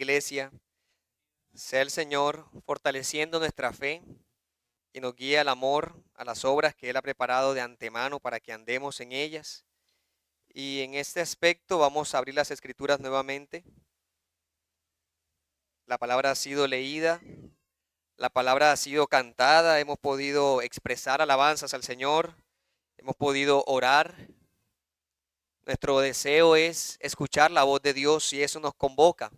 iglesia, sea el Señor fortaleciendo nuestra fe y nos guíe al amor, a las obras que Él ha preparado de antemano para que andemos en ellas. Y en este aspecto vamos a abrir las escrituras nuevamente. La palabra ha sido leída, la palabra ha sido cantada, hemos podido expresar alabanzas al Señor, hemos podido orar. Nuestro deseo es escuchar la voz de Dios y eso nos convoca.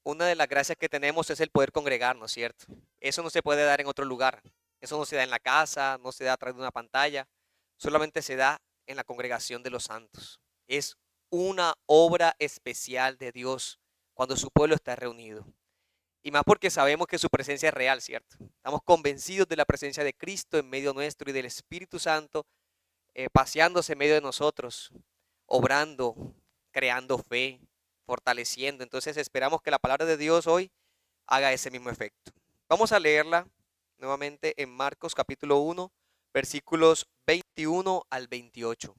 Una de las gracias que tenemos es el poder congregarnos, ¿cierto? Eso no se puede dar en otro lugar. Eso no se da en la casa, no se da a través de una pantalla. Solamente se da en la congregación de los santos. Es una obra especial de Dios cuando su pueblo está reunido. Y más porque sabemos que su presencia es real, ¿cierto? Estamos convencidos de la presencia de Cristo en medio nuestro y del Espíritu Santo paseándose en medio de nosotros, obrando, creando fe, fortaleciendo. Entonces esperamos que la palabra de Dios hoy haga ese mismo efecto. Vamos a leerla nuevamente en Marcos capítulo 1, versículos 21 al 28.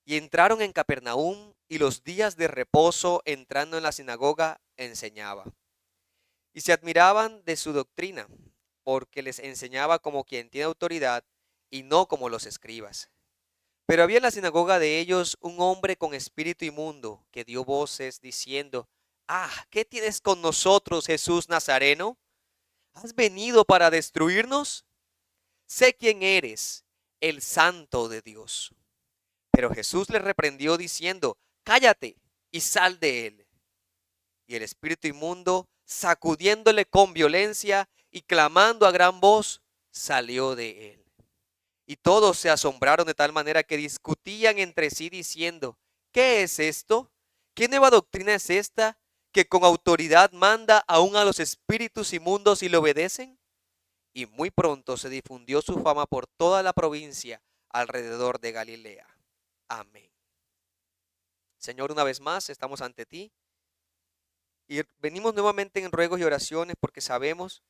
Y entraron en Capernaum, y los días de reposo, entrando en la sinagoga, enseñaba. Y se admiraban de su doctrina, porque les enseñaba como quien tiene autoridad y no como los escribas. Pero había en la sinagoga de ellos un hombre con espíritu inmundo que dio voces diciendo: ¿qué tienes con nosotros, Jesús Nazareno? ¿Has venido para destruirnos? Sé quién eres, el Santo de Dios. Pero Jesús le reprendió diciendo: cállate y sal de él. Y el espíritu inmundo, sacudiéndole con violencia y clamando a gran voz, salió de él. Y todos se asombraron de tal manera que discutían entre sí diciendo: ¿qué es esto? ¿Qué nueva doctrina es esta que con autoridad manda aún a los espíritus inmundos y le obedecen? Y muy pronto se difundió su fama por toda la provincia alrededor de Galilea. Amén. Señor, una vez más estamos ante ti y venimos nuevamente en ruegos y oraciones porque sabemos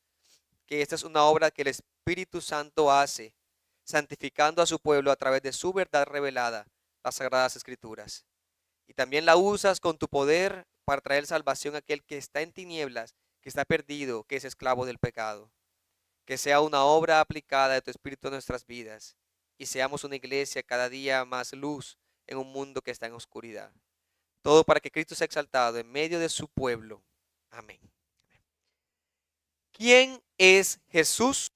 que esta es una obra que el Espíritu Santo hace, santificando a su pueblo a través de su verdad revelada, las Sagradas Escrituras. Y también la usas con tu poder para traer salvación a aquel que está en tinieblas, que está perdido, que es esclavo del pecado. Que sea una obra aplicada de tu Espíritu en nuestras vidas y seamos una iglesia cada día más luz en un mundo que está en oscuridad. Todo para que Cristo sea exaltado en medio de su pueblo. Amén. ¿Quién es Jesús?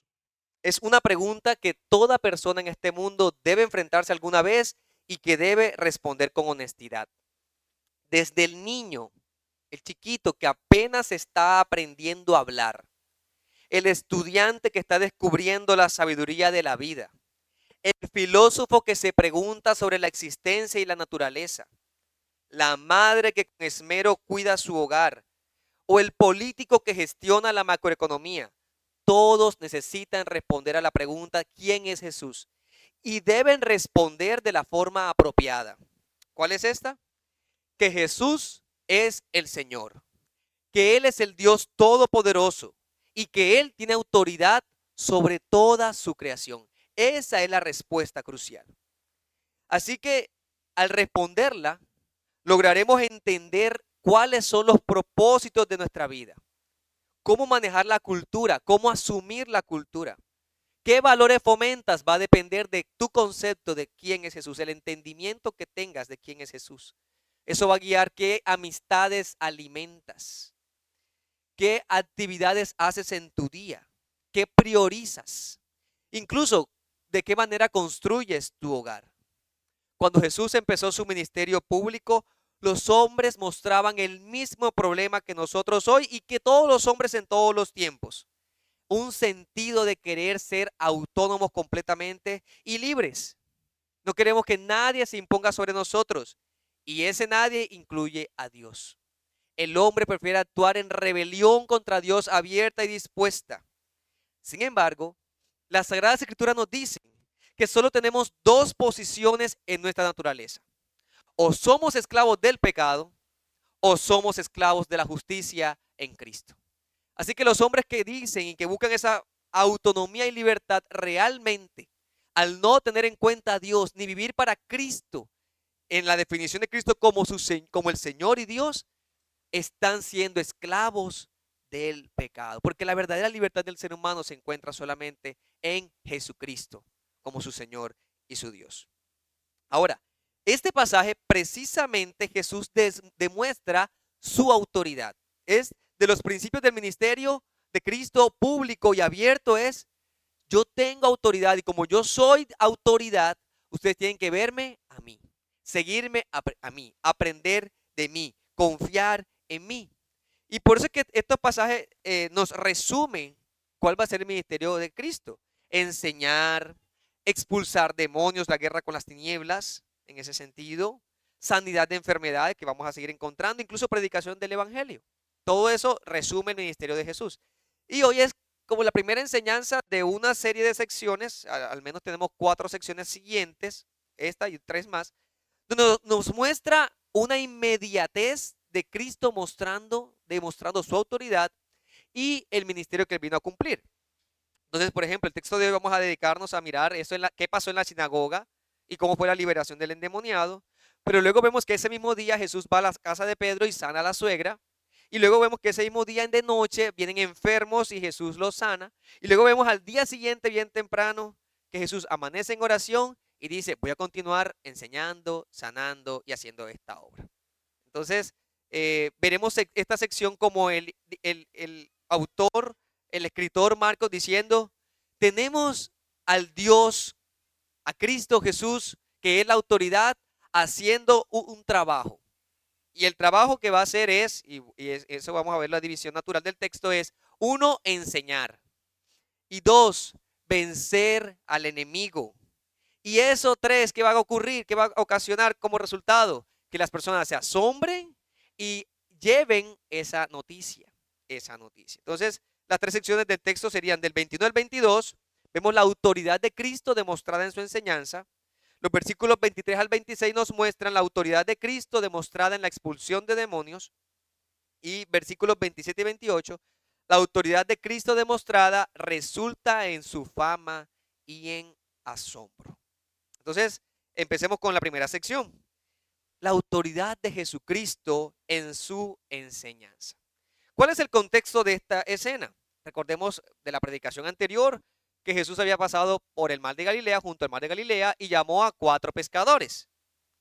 Es una pregunta que toda persona en este mundo debe enfrentarse alguna vez y que debe responder con honestidad. Desde el niño, el chiquito que apenas está aprendiendo a hablar, el estudiante que está descubriendo la sabiduría de la vida, el filósofo que se pregunta sobre la existencia y la naturaleza, la madre que con esmero cuida su hogar, o el político que gestiona la macroeconomía. Todos necesitan responder a la pregunta: ¿quién es Jesús? Y deben responder de la forma apropiada. ¿Cuál es esta? Que Jesús es el Señor, que Él es el Dios todopoderoso y que Él tiene autoridad sobre toda su creación. Esa es la respuesta crucial. Así que al responderla, lograremos entender cuáles son los propósitos de nuestra vida, cómo manejar la cultura, cómo asumir la cultura, qué valores fomentas va a depender de tu concepto de quién es Jesús, el entendimiento que tengas de quién es Jesús. Eso va a guiar qué amistades alimentas, qué actividades haces en tu día, qué priorizas, incluso de qué manera construyes tu hogar. Cuando Jesús empezó su ministerio público, los hombres mostraban el mismo problema que nosotros hoy y que todos los hombres en todos los tiempos. Un sentido de querer ser autónomos completamente y libres. No queremos que nadie se imponga sobre nosotros. Y ese nadie incluye a Dios. El hombre prefiere actuar en rebelión contra Dios, abierta y dispuesta. Sin embargo, las Sagradas Escrituras nos dicen que solo tenemos dos posiciones en nuestra naturaleza. O somos esclavos del pecado o somos esclavos de la justicia en Cristo. Así que los hombres que dicen y que buscan esa autonomía y libertad realmente, al no tener en cuenta a Dios ni vivir para Cristo, en la definición de Cristo como, como el Señor y Dios, están siendo esclavos del pecado. Porque la verdadera libertad del ser humano se encuentra solamente en Jesucristo como su Señor y su Dios. Ahora, este pasaje precisamente Jesús demuestra su autoridad. Es de los principios del ministerio de Cristo público y abierto es: yo tengo autoridad y como yo soy autoridad, ustedes tienen que verme a mí, seguirme a mí, aprender de mí, confiar en mí. Y por eso es que estos pasajes nos resumen cuál va a ser el ministerio de Cristo. Enseñar, expulsar demonios, la guerra con las tinieblas, en ese sentido, sanidad de enfermedades que vamos a seguir encontrando, incluso predicación del Evangelio. Todo eso resume el ministerio de Jesús. Y hoy es como la primera enseñanza de una serie de secciones, al menos tenemos 4 secciones siguientes, esta y 3 más, donde nos muestra una inmediatez de Cristo demostrando su autoridad y el ministerio que él vino a cumplir. Entonces, por ejemplo, el texto de hoy vamos a dedicarnos a mirar eso qué pasó en la sinagoga y cómo fue la liberación del endemoniado. Pero luego vemos que ese mismo día Jesús va a la casa de Pedro y sana a la suegra. Y luego vemos que ese mismo día de noche vienen enfermos y Jesús los sana. Y luego vemos al día siguiente, bien temprano, que Jesús amanece en oración y dice: voy a continuar enseñando, sanando y haciendo esta obra. Entonces, veremos esta sección como el autor, el escritor Marcos diciendo: tenemos al Dios, a Cristo Jesús, que es la autoridad, haciendo un trabajo. Y el trabajo que va a hacer eso vamos a ver la división natural del texto, es 1, enseñar. Y 2, vencer al enemigo. Y eso 3, ¿qué va a ocurrir? ¿Qué va a ocasionar como resultado? Que las personas se asombren y lleven esa noticia. Entonces, las 3 secciones del texto serían del 21 al 22. Vemos la autoridad de Cristo demostrada en su enseñanza. Los versículos 23 al 26 nos muestran la autoridad de Cristo demostrada en la expulsión de demonios. Y versículos 27 y 28, la autoridad de Cristo demostrada resulta en su fama y en asombro. Entonces, empecemos con la primera sección. La autoridad de Jesucristo en su enseñanza. ¿Cuál es el contexto de esta escena? Recordemos de la predicación anterior que Jesús había pasado por el mar de Galilea, junto al mar de Galilea, y llamó a 4 pescadores,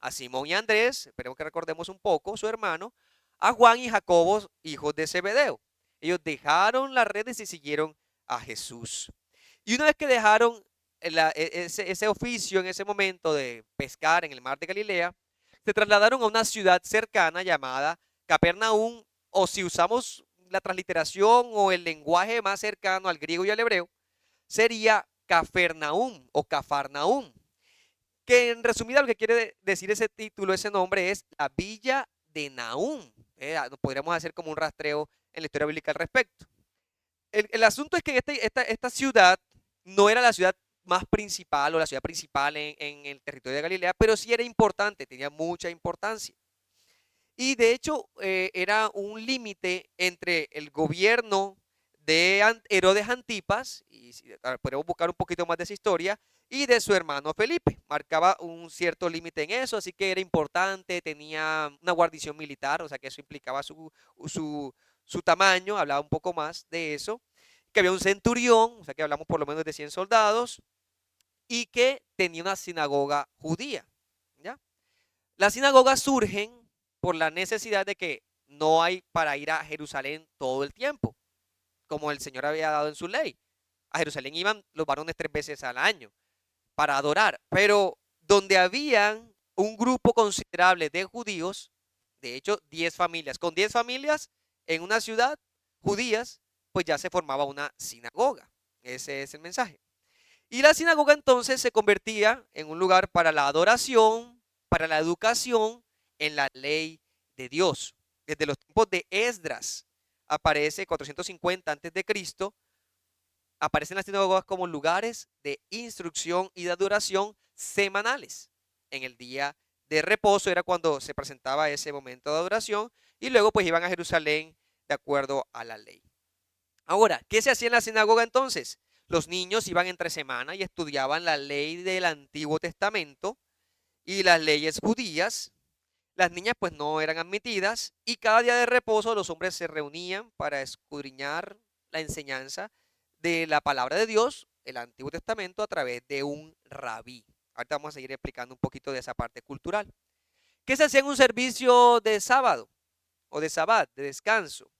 a Simón y Andrés, esperemos que recordemos un poco, su hermano, a Juan y Jacobo, hijos de Zebedeo. Ellos dejaron las redes y siguieron a Jesús. Y una vez que dejaron ese oficio en ese momento de pescar en el mar de Galilea, se trasladaron a una ciudad cercana llamada Capernaum, o si usamos la transliteración o el lenguaje más cercano al griego y al hebreo, sería Cafarnaum o Cafarnaum, que en resumida lo que quiere decir ese título, ese nombre, es la villa de Nahum. Podríamos hacer como un rastreo en la historia bíblica al respecto. El asunto es que esta ciudad no era la ciudad más principal o la ciudad principal en el territorio de Galilea, pero sí era importante, tenía mucha importancia. Y de hecho era un límite entre el gobierno de Herodes Antipas, y podemos buscar un poquito más de esa historia, y de su hermano Felipe. Marcaba un cierto límite en eso, así que era importante, tenía una guarnición militar, o sea que eso implicaba su tamaño, hablaba un poco más de eso, que había un centurión, o sea que hablamos por lo menos de 100 soldados, y que tenía una sinagoga judía. ¿Ya? Las sinagogas surgen por la necesidad de que no hay para ir a Jerusalén todo el tiempo, como el Señor había dado en su ley. A Jerusalén iban los varones 3 veces al año para adorar, pero donde habían un grupo considerable de judíos, de hecho 10 familias, con 10 familias en una ciudad judías, pues ya se formaba una sinagoga. Ese es el mensaje. Y la sinagoga entonces se convertía en un lugar para la adoración, para la educación en la ley de Dios. Desde los tiempos de Esdras aparece 450 a.C., aparecen las sinagogas como lugares de instrucción y de adoración semanales. En el día de reposo era cuando se presentaba ese momento de adoración y luego pues iban a Jerusalén de acuerdo a la ley. Ahora, ¿qué se hacía en la sinagoga entonces? Los niños iban entre semana y estudiaban la ley del Antiguo Testamento y las leyes judías, las niñas pues no eran admitidas y cada día de reposo los hombres se reunían para escudriñar la enseñanza de la palabra de Dios, el Antiguo Testamento, a través de un rabí. Ahorita vamos a seguir explicando un poquito de esa parte cultural. ¿Qué se hacía en un servicio de sábado o de sabbat, de descanso?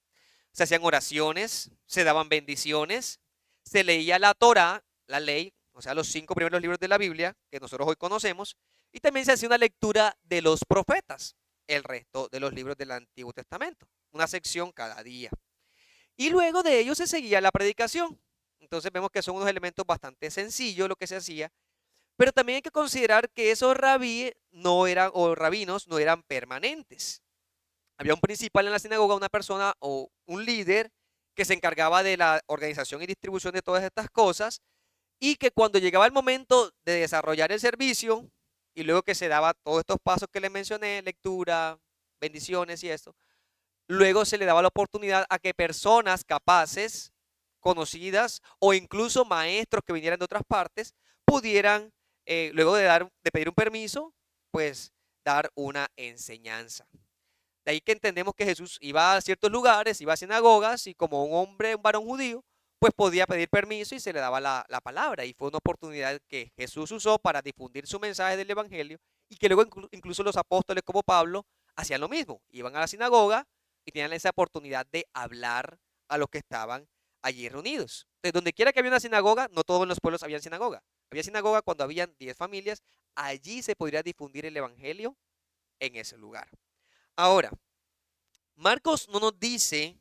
Se hacían oraciones, se daban bendiciones, se leía la Torá, la ley, o sea, los 5 primeros libros de la Biblia que nosotros hoy conocemos, y también se hacía una lectura de los profetas, el resto de los libros del Antiguo Testamento, una sección cada día. Y luego de ello se seguía la predicación. Entonces vemos que son unos elementos bastante sencillos lo que se hacía, pero también hay que considerar que esos rabíes no eran, o rabinos no eran permanentes. Había un principal en la sinagoga, una persona o un líder que se encargaba de la organización y distribución de todas estas cosas y que cuando llegaba el momento de desarrollar el servicio y luego que se daba todos estos pasos que les mencioné, lectura, bendiciones y esto, luego se le daba la oportunidad a que personas capaces, conocidas o incluso maestros que vinieran de otras partes pudieran, luego de pedir un permiso, pues dar una enseñanza. De ahí que entendemos que Jesús iba a ciertos lugares, iba a sinagogas y como un hombre, un varón judío, pues podía pedir permiso y se le daba la palabra. Y fue una oportunidad que Jesús usó para difundir su mensaje del Evangelio y que luego incluso los apóstoles como Pablo hacían lo mismo. Iban a la sinagoga y tenían esa oportunidad de hablar a los que estaban allí reunidos. Entonces, donde quiera que había una sinagoga, no todos los pueblos habían sinagoga. Había sinagoga cuando habían 10 familias, allí se podría difundir el Evangelio en ese lugar. Ahora, Marcos no nos dice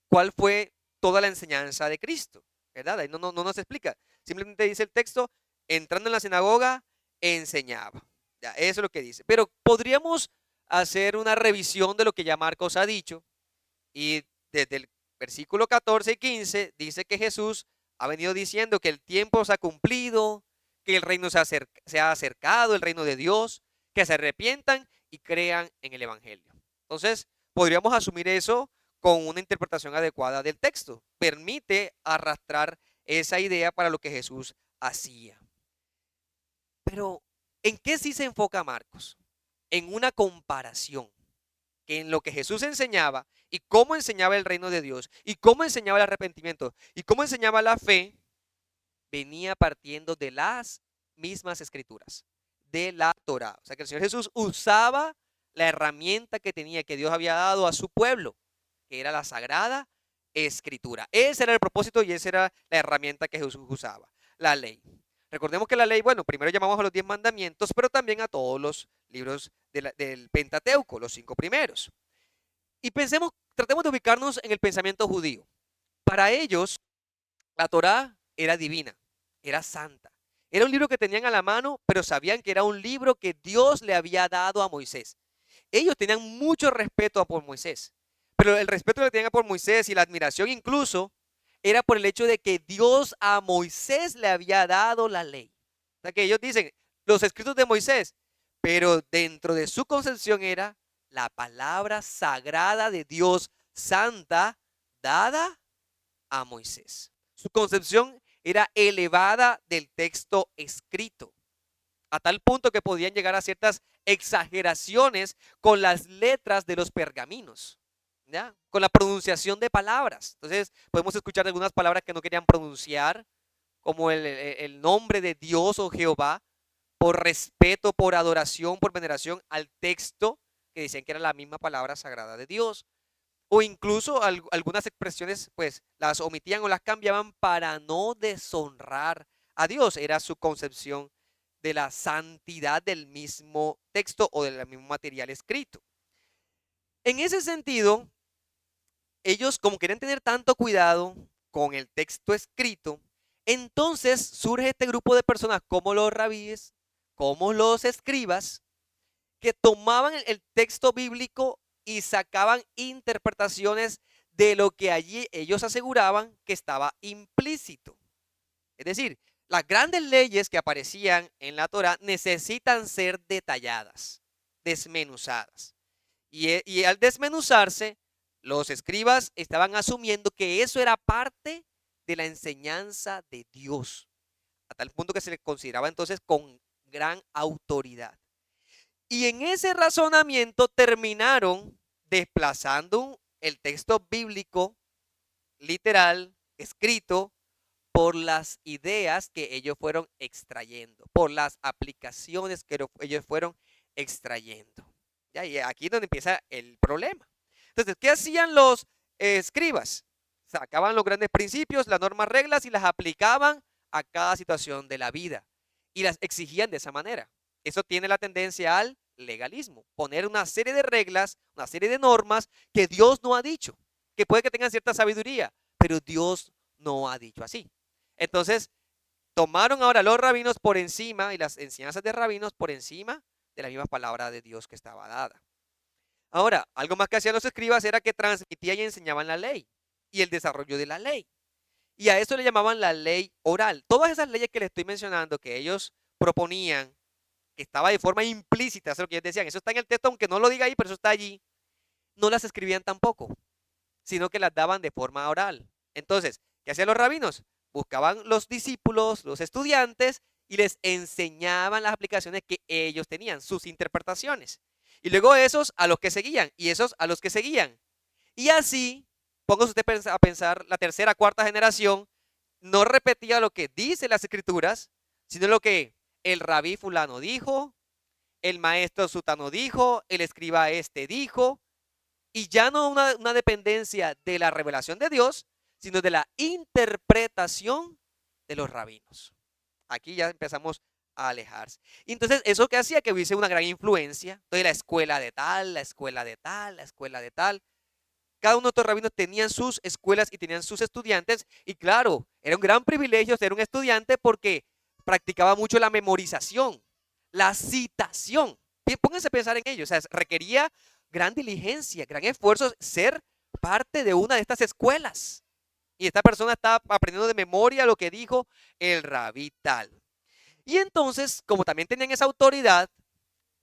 cuál fue toda la enseñanza de Cristo, ¿verdad? Ahí no nos explica. Simplemente dice el texto, entrando en la sinagoga, enseñaba. Ya, eso es lo que dice. Pero podríamos hacer una revisión de lo que ya Marcos ha dicho. Y desde el versículo 14 y 15 dice que Jesús ha venido diciendo que el tiempo se ha cumplido, que el reino se ha acercado, el reino de Dios, que se arrepientan y crean en el Evangelio. Entonces, podríamos asumir eso con una interpretación adecuada del texto. Permite arrastrar esa idea para lo que Jesús hacía. Pero, ¿en qué sí se enfoca Marcos? En una comparación, que en lo que Jesús enseñaba y cómo enseñaba el reino de Dios y cómo enseñaba el arrepentimiento y cómo enseñaba la fe, venía partiendo de las mismas escrituras, de la Torá. O sea que el Señor Jesús usaba la herramienta que tenía, que Dios había dado a su pueblo, que era la Sagrada Escritura. Ese era el propósito y esa era la herramienta que Jesús usaba, la ley. Recordemos que la ley, bueno, primero llamamos a los 10 mandamientos, pero también a todos los libros del Pentateuco, los 5 primeros. Y pensemos, tratemos de ubicarnos en el pensamiento judío. Para ellos, la Torá era divina, era santa. Era un libro que tenían a la mano, pero sabían que era un libro que Dios le había dado a Moisés. Ellos tenían mucho respeto por Moisés, pero el respeto que tenían por Moisés y la admiración incluso era por el hecho de que Dios a Moisés le había dado la ley. O sea que ellos dicen, los escritos de Moisés, pero dentro de su concepción era la palabra sagrada de Dios, santa, dada a Moisés. Su concepción era elevada del texto escrito, a tal punto que podían llegar a ciertas exageraciones con las letras de los pergaminos, ¿ya? Con la pronunciación de palabras. Entonces podemos escuchar algunas palabras que no querían pronunciar, como el nombre de Dios o Jehová, por respeto, por adoración, por veneración al texto que decían que era la misma palabra sagrada de Dios. O incluso algunas expresiones pues las omitían o las cambiaban para no deshonrar a Dios. Era su concepción de la santidad del mismo texto o del mismo material escrito. En ese sentido, ellos como querían tener tanto cuidado con el texto escrito, entonces surge este grupo de personas como los rabíes, como los escribas, que tomaban el texto bíblico y sacaban interpretaciones de lo que allí ellos aseguraban que estaba implícito. Es decir, las grandes leyes que aparecían en la Torá necesitan ser detalladas, desmenuzadas. Y al desmenuzarse, los escribas estaban asumiendo que eso era parte de la enseñanza de Dios, a tal punto que se les consideraba entonces con gran autoridad. Y en ese razonamiento terminaron desplazando el texto bíblico literal, escrito, por las ideas que ellos fueron extrayendo, por las aplicaciones que ellos fueron extrayendo. ¿Ya? Y aquí es donde empieza el problema. Entonces, ¿qué hacían los escribas? Sacaban los grandes principios, las normas, reglas y las aplicaban a cada situación de la vida y las exigían de esa manera. Eso tiene la tendencia al legalismo, poner una serie de reglas, una serie de normas que Dios no ha dicho, que puede que tengan cierta sabiduría, pero Dios no ha dicho así. Entonces, tomaron ahora los rabinos por encima y las enseñanzas de rabinos por encima de la misma palabra de Dios que estaba dada. Ahora, algo más que hacían los escribas era que transmitían y enseñaban la ley y el desarrollo de la ley. Y a eso le llamaban la ley oral. Todas esas leyes que les estoy mencionando, que ellos proponían, que estaba de forma implícita, eso es lo que ellos decían, eso está en el texto, aunque no lo diga ahí, pero eso está allí, no las escribían tampoco, sino que las daban de forma oral. Entonces, ¿qué hacían los rabinos? Buscaban los discípulos, los estudiantes, y les enseñaban las aplicaciones que ellos tenían, sus interpretaciones. Y luego esos a los que seguían, y esos a los que seguían. Y así, póngase usted a pensar, la tercera, cuarta generación no repetía lo que dicen las escrituras, sino lo que el rabí fulano dijo, el maestro sutano dijo, el escriba este dijo, y ya no una dependencia de la revelación de Dios, sino de la interpretación de los rabinos. Aquí ya empezamos a alejarse. Y entonces, eso que hacía que hubiese una gran influencia. Entonces, la escuela de tal, la escuela de tal, la escuela de tal. Cada uno de estos rabinos tenían sus escuelas y tenían sus estudiantes. Y claro, era un gran privilegio ser un estudiante porque practicaba mucho la memorización, la citación. Bien, pónganse a pensar en ello. O sea, requería gran diligencia, gran esfuerzo ser parte de una de estas escuelas. Y esta persona está aprendiendo de memoria lo que dijo el rabí tal. Y entonces, como también tenían esa autoridad,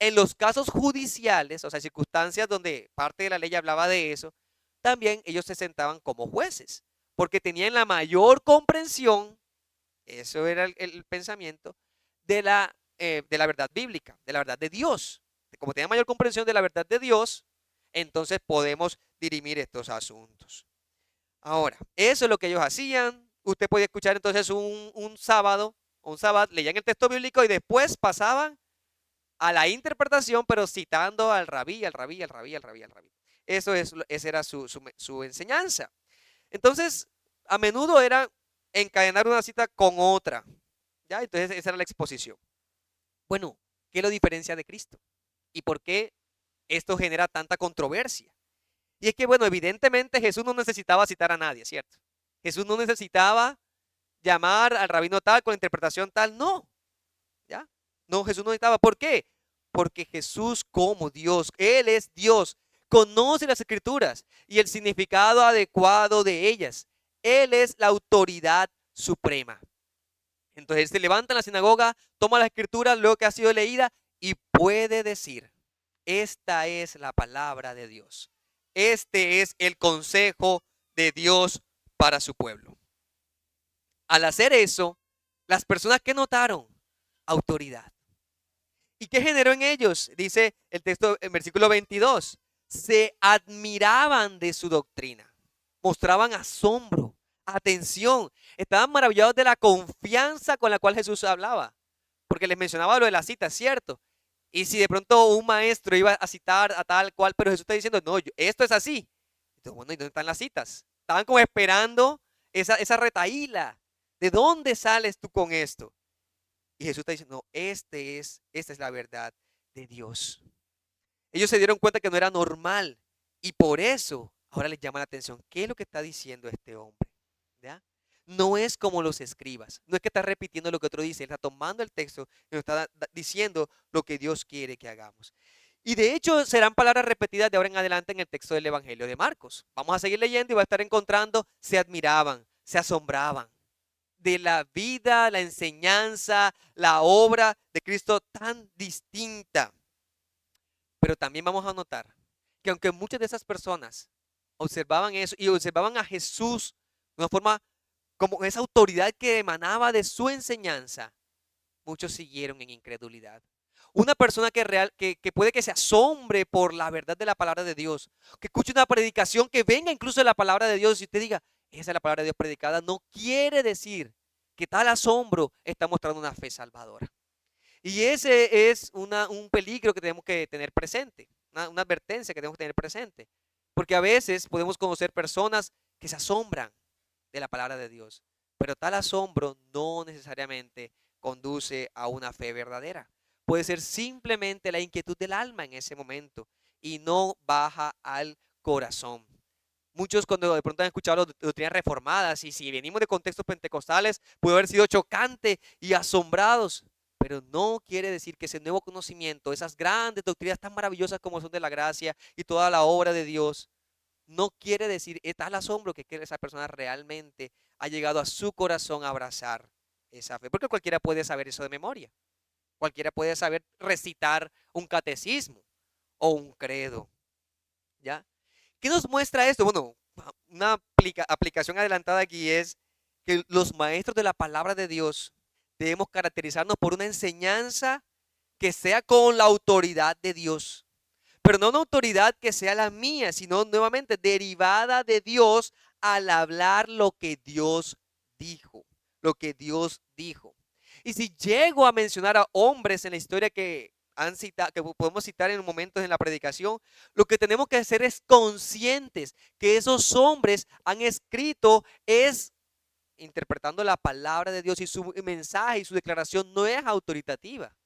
en los casos judiciales, o sea, circunstancias donde parte de la ley hablaba de eso, también ellos se sentaban como jueces, porque tenían la mayor comprensión, eso era el pensamiento, de la verdad bíblica, de la verdad de Dios. Como tenían mayor comprensión de la verdad de Dios, entonces podemos dirimir estos asuntos. Ahora, eso es lo que ellos hacían. Usted podía escuchar entonces un sábado, leían el texto bíblico y después pasaban a la interpretación, pero citando al rabí, al rabí, al rabí, al rabí, al rabí. Esa era su enseñanza. Entonces, a menudo era encadenar una cita con otra. ¿Ya? Entonces, esa era la exposición. Bueno, ¿qué lo diferencia de Cristo? ¿Y por qué esto genera tanta controversia? Y es que, bueno, evidentemente Jesús no necesitaba citar a nadie, ¿cierto? Jesús no necesitaba llamar al rabino tal con la interpretación tal, no. ¿Ya? No, Jesús no necesitaba. ¿Por qué? Porque Jesús como Dios, Él es Dios, conoce las escrituras y el significado adecuado de ellas. Él es la autoridad suprema. Entonces se levanta en la sinagoga, toma la escritura, luego que ha sido leída y puede decir, esta es la palabra de Dios. Este es el consejo de Dios para su pueblo. Al hacer eso, las personas que notaron autoridad. ¿Y qué generó en ellos? Dice el texto en versículo 22. Se admiraban de su doctrina, mostraban asombro, atención, estaban maravillados de la confianza con la cual Jesús hablaba, porque les mencionaba lo de la cita, ¿cierto? Y si de pronto un maestro iba a citar a tal cual, pero Jesús está diciendo, no, esto es así. Entonces, bueno, ¿y dónde están las citas? Estaban como esperando esa retahíla. ¿De dónde sales tú con esto? Y Jesús está diciendo, no, esta es la verdad de Dios. Ellos se dieron cuenta que no era normal y por eso ahora les llama la atención. ¿Qué es lo que está diciendo este hombre? ¿Ya? No es como los escribas, no es que está repitiendo lo que otro dice, él está tomando el texto y nos está diciendo lo que Dios quiere que hagamos. Y de hecho serán palabras repetidas de ahora en adelante en el texto del Evangelio de Marcos. Vamos a seguir leyendo y va a estar encontrando, se admiraban, se asombraban de la vida, la enseñanza, la obra de Cristo tan distinta. Pero también vamos a notar que aunque muchas de esas personas observaban eso y observaban a Jesús de una forma como esa autoridad que emanaba de su enseñanza, muchos siguieron en incredulidad. Una persona que puede que se asombre por la verdad de la palabra de Dios, que escuche una predicación que venga incluso de la palabra de Dios y usted diga, esa es la palabra de Dios predicada, no quiere decir que tal asombro está mostrando una fe salvadora. Y ese es un peligro que tenemos que tener presente, una advertencia que tenemos que tener presente. Porque a veces podemos conocer personas que se asombran de la palabra de Dios, pero tal asombro no necesariamente conduce a una fe verdadera. Puede ser simplemente la inquietud del alma en ese momento y no baja al corazón. Muchos cuando de pronto han escuchado las doctrinas reformadas y si venimos de contextos pentecostales, puede haber sido chocante y asombrados, pero no quiere decir que ese nuevo conocimiento, esas grandes doctrinas tan maravillosas como son de la gracia y toda la obra de Dios, no quiere decir tal asombro que esa persona realmente ha llegado a su corazón a abrazar esa fe, porque cualquiera puede saber eso de memoria, cualquiera puede saber recitar un catecismo o un credo, ¿ya? ¿Qué nos muestra esto? Bueno, una aplicación adelantada aquí es que los maestros de la palabra de Dios debemos caracterizarnos por una enseñanza que sea con la autoridad de Dios, pero no una autoridad que sea la mía, sino nuevamente derivada de Dios al hablar lo que Dios dijo, lo que Dios dijo. Y si llego a mencionar a hombres en la historia que han citado, que podemos citar en momentos en la predicación, lo que tenemos que hacer es conscientes que esos hombres han escrito es interpretando la palabra de Dios y su mensaje y su declaración no es autoritativa.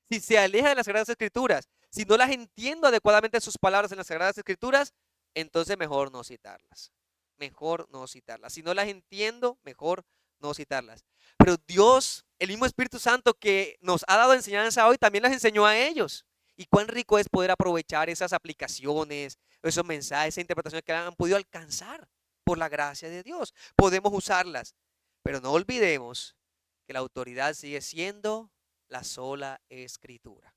Si se aleja de las Sagradas Escrituras, si no las entiendo adecuadamente sus palabras en las Sagradas Escrituras, entonces mejor no citarlas. Mejor no citarlas. Si no las entiendo, mejor no citarlas. Pero Dios, el mismo Espíritu Santo que nos ha dado enseñanza hoy, también las enseñó a ellos. Y cuán rico es poder aprovechar esas aplicaciones, esos mensajes, esas interpretaciones que han podido alcanzar por la gracia de Dios. Podemos usarlas. Pero no olvidemos que la autoridad sigue siendo la sola escritura,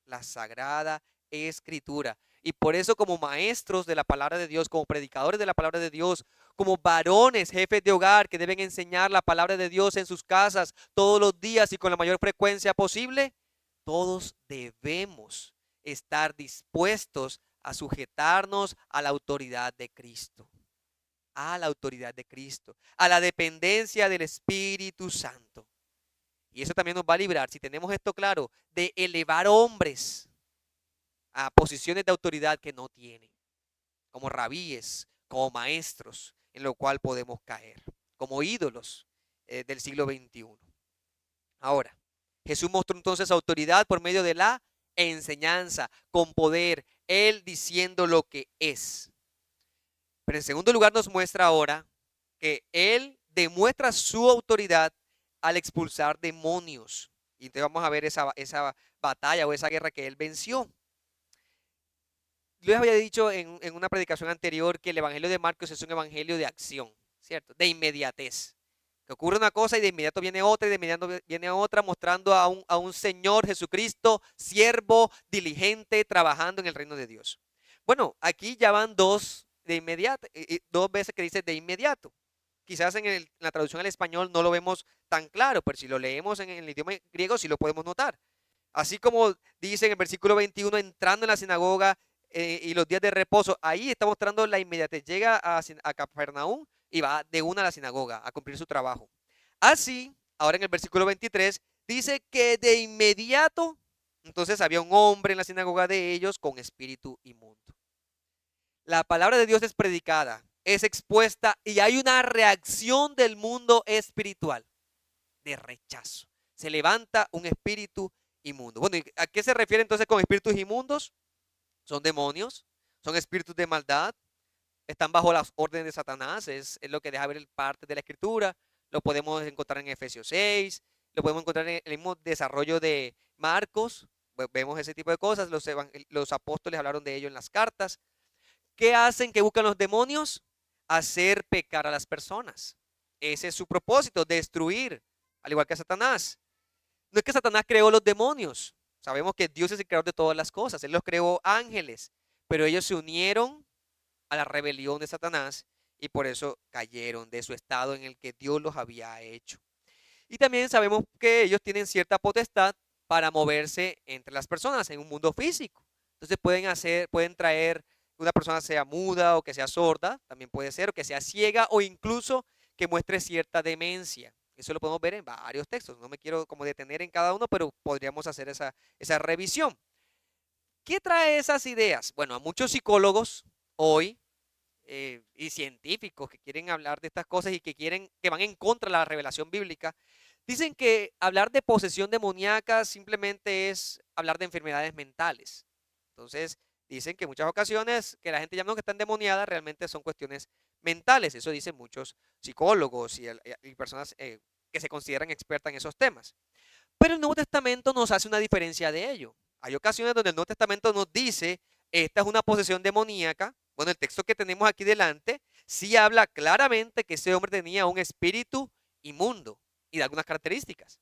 la sagrada escritura. Y por eso como maestros de la palabra de Dios, como predicadores de la palabra de Dios, como varones, jefes de hogar que deben enseñar la palabra de Dios en sus casas todos los días y con la mayor frecuencia posible, todos debemos estar dispuestos a sujetarnos a la autoridad de Cristo, a la autoridad de Cristo, a la dependencia del Espíritu Santo. Y eso también nos va a librar, si tenemos esto claro, de elevar hombres a posiciones de autoridad que no tienen, como rabíes, como maestros, en lo cual podemos caer, como ídolos del siglo XXI. Ahora, Jesús mostró entonces autoridad por medio de la enseñanza, con poder, Él diciendo lo que es. Pero en segundo lugar nos muestra ahora que Él demuestra su autoridad al expulsar demonios. Y entonces vamos a ver esa batalla o esa guerra que Él venció. Yo les había dicho en una predicación anterior que el Evangelio de Marcos es un evangelio de acción, ¿cierto? De inmediatez. Que ocurre una cosa y de inmediato viene otra y de inmediato viene otra mostrando a un Señor Jesucristo, siervo, diligente, trabajando en el reino de Dios. Bueno, aquí ya van dos de inmediato, dos veces que dice de inmediato. Quizás en la traducción al español no lo vemos tan claro, pero si lo leemos en el idioma griego sí lo podemos notar. Así como dice en el versículo 21, entrando en la sinagoga y los días de reposo, ahí está mostrando la inmediatez. Llega a Capernaum y va de una a la sinagoga a cumplir su trabajo. Así, ahora en el versículo 23, dice que de inmediato, entonces había un hombre en la sinagoga de ellos con espíritu inmundo. La palabra de Dios es predicada, es expuesta y hay una reacción del mundo espiritual de rechazo. Se levanta un espíritu inmundo. Bueno, ¿a qué se refiere entonces con espíritus inmundos? Son demonios, son espíritus de maldad, están bajo las órdenes de Satanás, es lo que deja ver parte de la escritura, lo podemos encontrar en Efesios 6, lo podemos encontrar en el mismo desarrollo de Marcos, vemos ese tipo de cosas, los apóstoles hablaron de ello en las cartas. ¿Qué hacen? ¿Qué buscan los demonios? Hacer pecar a las personas. Ese es su propósito, destruir, al igual que Satanás. No es que Satanás creó los demonios. Sabemos que Dios es el creador de todas las cosas. Él los creó ángeles, pero ellos se unieron a la rebelión de Satanás y por eso cayeron de su estado en el que Dios los había hecho. Y también sabemos que ellos tienen cierta potestad para moverse entre las personas en un mundo físico. Entonces pueden traer que una persona sea muda o que sea sorda, también puede ser, o que sea ciega o incluso que muestre cierta demencia. Eso lo podemos ver en varios textos. No me quiero como detener en cada uno, pero podríamos hacer esa revisión. ¿Qué trae esas ideas? Bueno, a muchos psicólogos hoy y científicos que quieren hablar de estas cosas y que van en contra de la revelación bíblica, dicen que hablar de posesión demoníaca simplemente es hablar de enfermedades mentales. Entonces, dicen que en muchas ocasiones que la gente llama que está endemoniada realmente son cuestiones mentales. Eso dicen muchos psicólogos y personas que se consideran expertas en esos temas. Pero el Nuevo Testamento nos hace una diferencia de ello. Hay ocasiones donde el Nuevo Testamento nos dice, esta es una posesión demoníaca. Bueno, el texto que tenemos aquí delante sí habla claramente que ese hombre tenía un espíritu inmundo y de algunas características.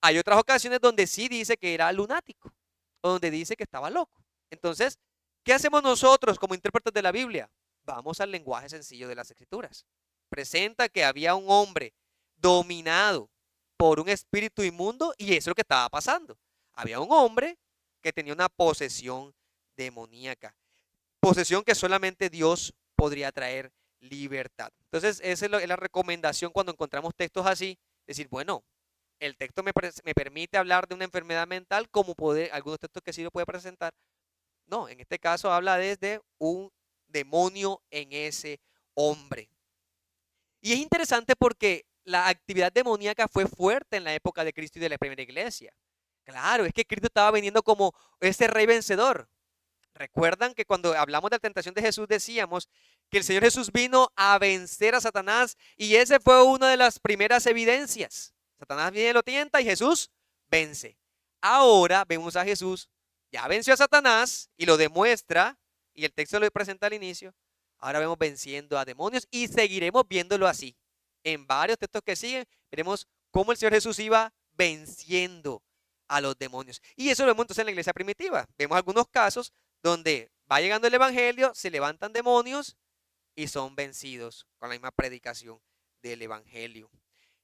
Hay otras ocasiones donde sí dice que era lunático, o donde dice que estaba loco. Entonces, ¿qué hacemos nosotros como intérpretes de la Biblia? Vamos al lenguaje sencillo de las Escrituras. Presenta que había un hombre dominado por un espíritu inmundo y eso es lo que estaba pasando. Había un hombre que tenía una posesión demoníaca, posesión que solamente Dios podría traer libertad. Entonces, esa es la recomendación cuando encontramos textos así, decir, bueno, el texto me permite hablar de una enfermedad mental como algunos textos que sí lo puede presentar. No, en este caso habla desde un demonio en ese hombre. Y es interesante porque la actividad demoníaca fue fuerte en la época de Cristo y de la primera iglesia. Claro, es que Cristo estaba viniendo como ese rey vencedor. Recuerdan que cuando hablamos de la tentación de Jesús decíamos que el Señor Jesús vino a vencer a Satanás y ese fue una de las primeras evidencias. Satanás viene y lo tienta y Jesús vence. Ahora vemos a Jesús, ya venció a Satanás y lo demuestra y el texto lo presenta al inicio. Ahora vemos venciendo a demonios y seguiremos viéndolo así. En varios textos que siguen veremos cómo el Señor Jesús iba venciendo a los demonios. Y eso lo vemos entonces en la iglesia primitiva. Vemos algunos casos donde va llegando el evangelio, se levantan demonios y son vencidos con la misma predicación del evangelio.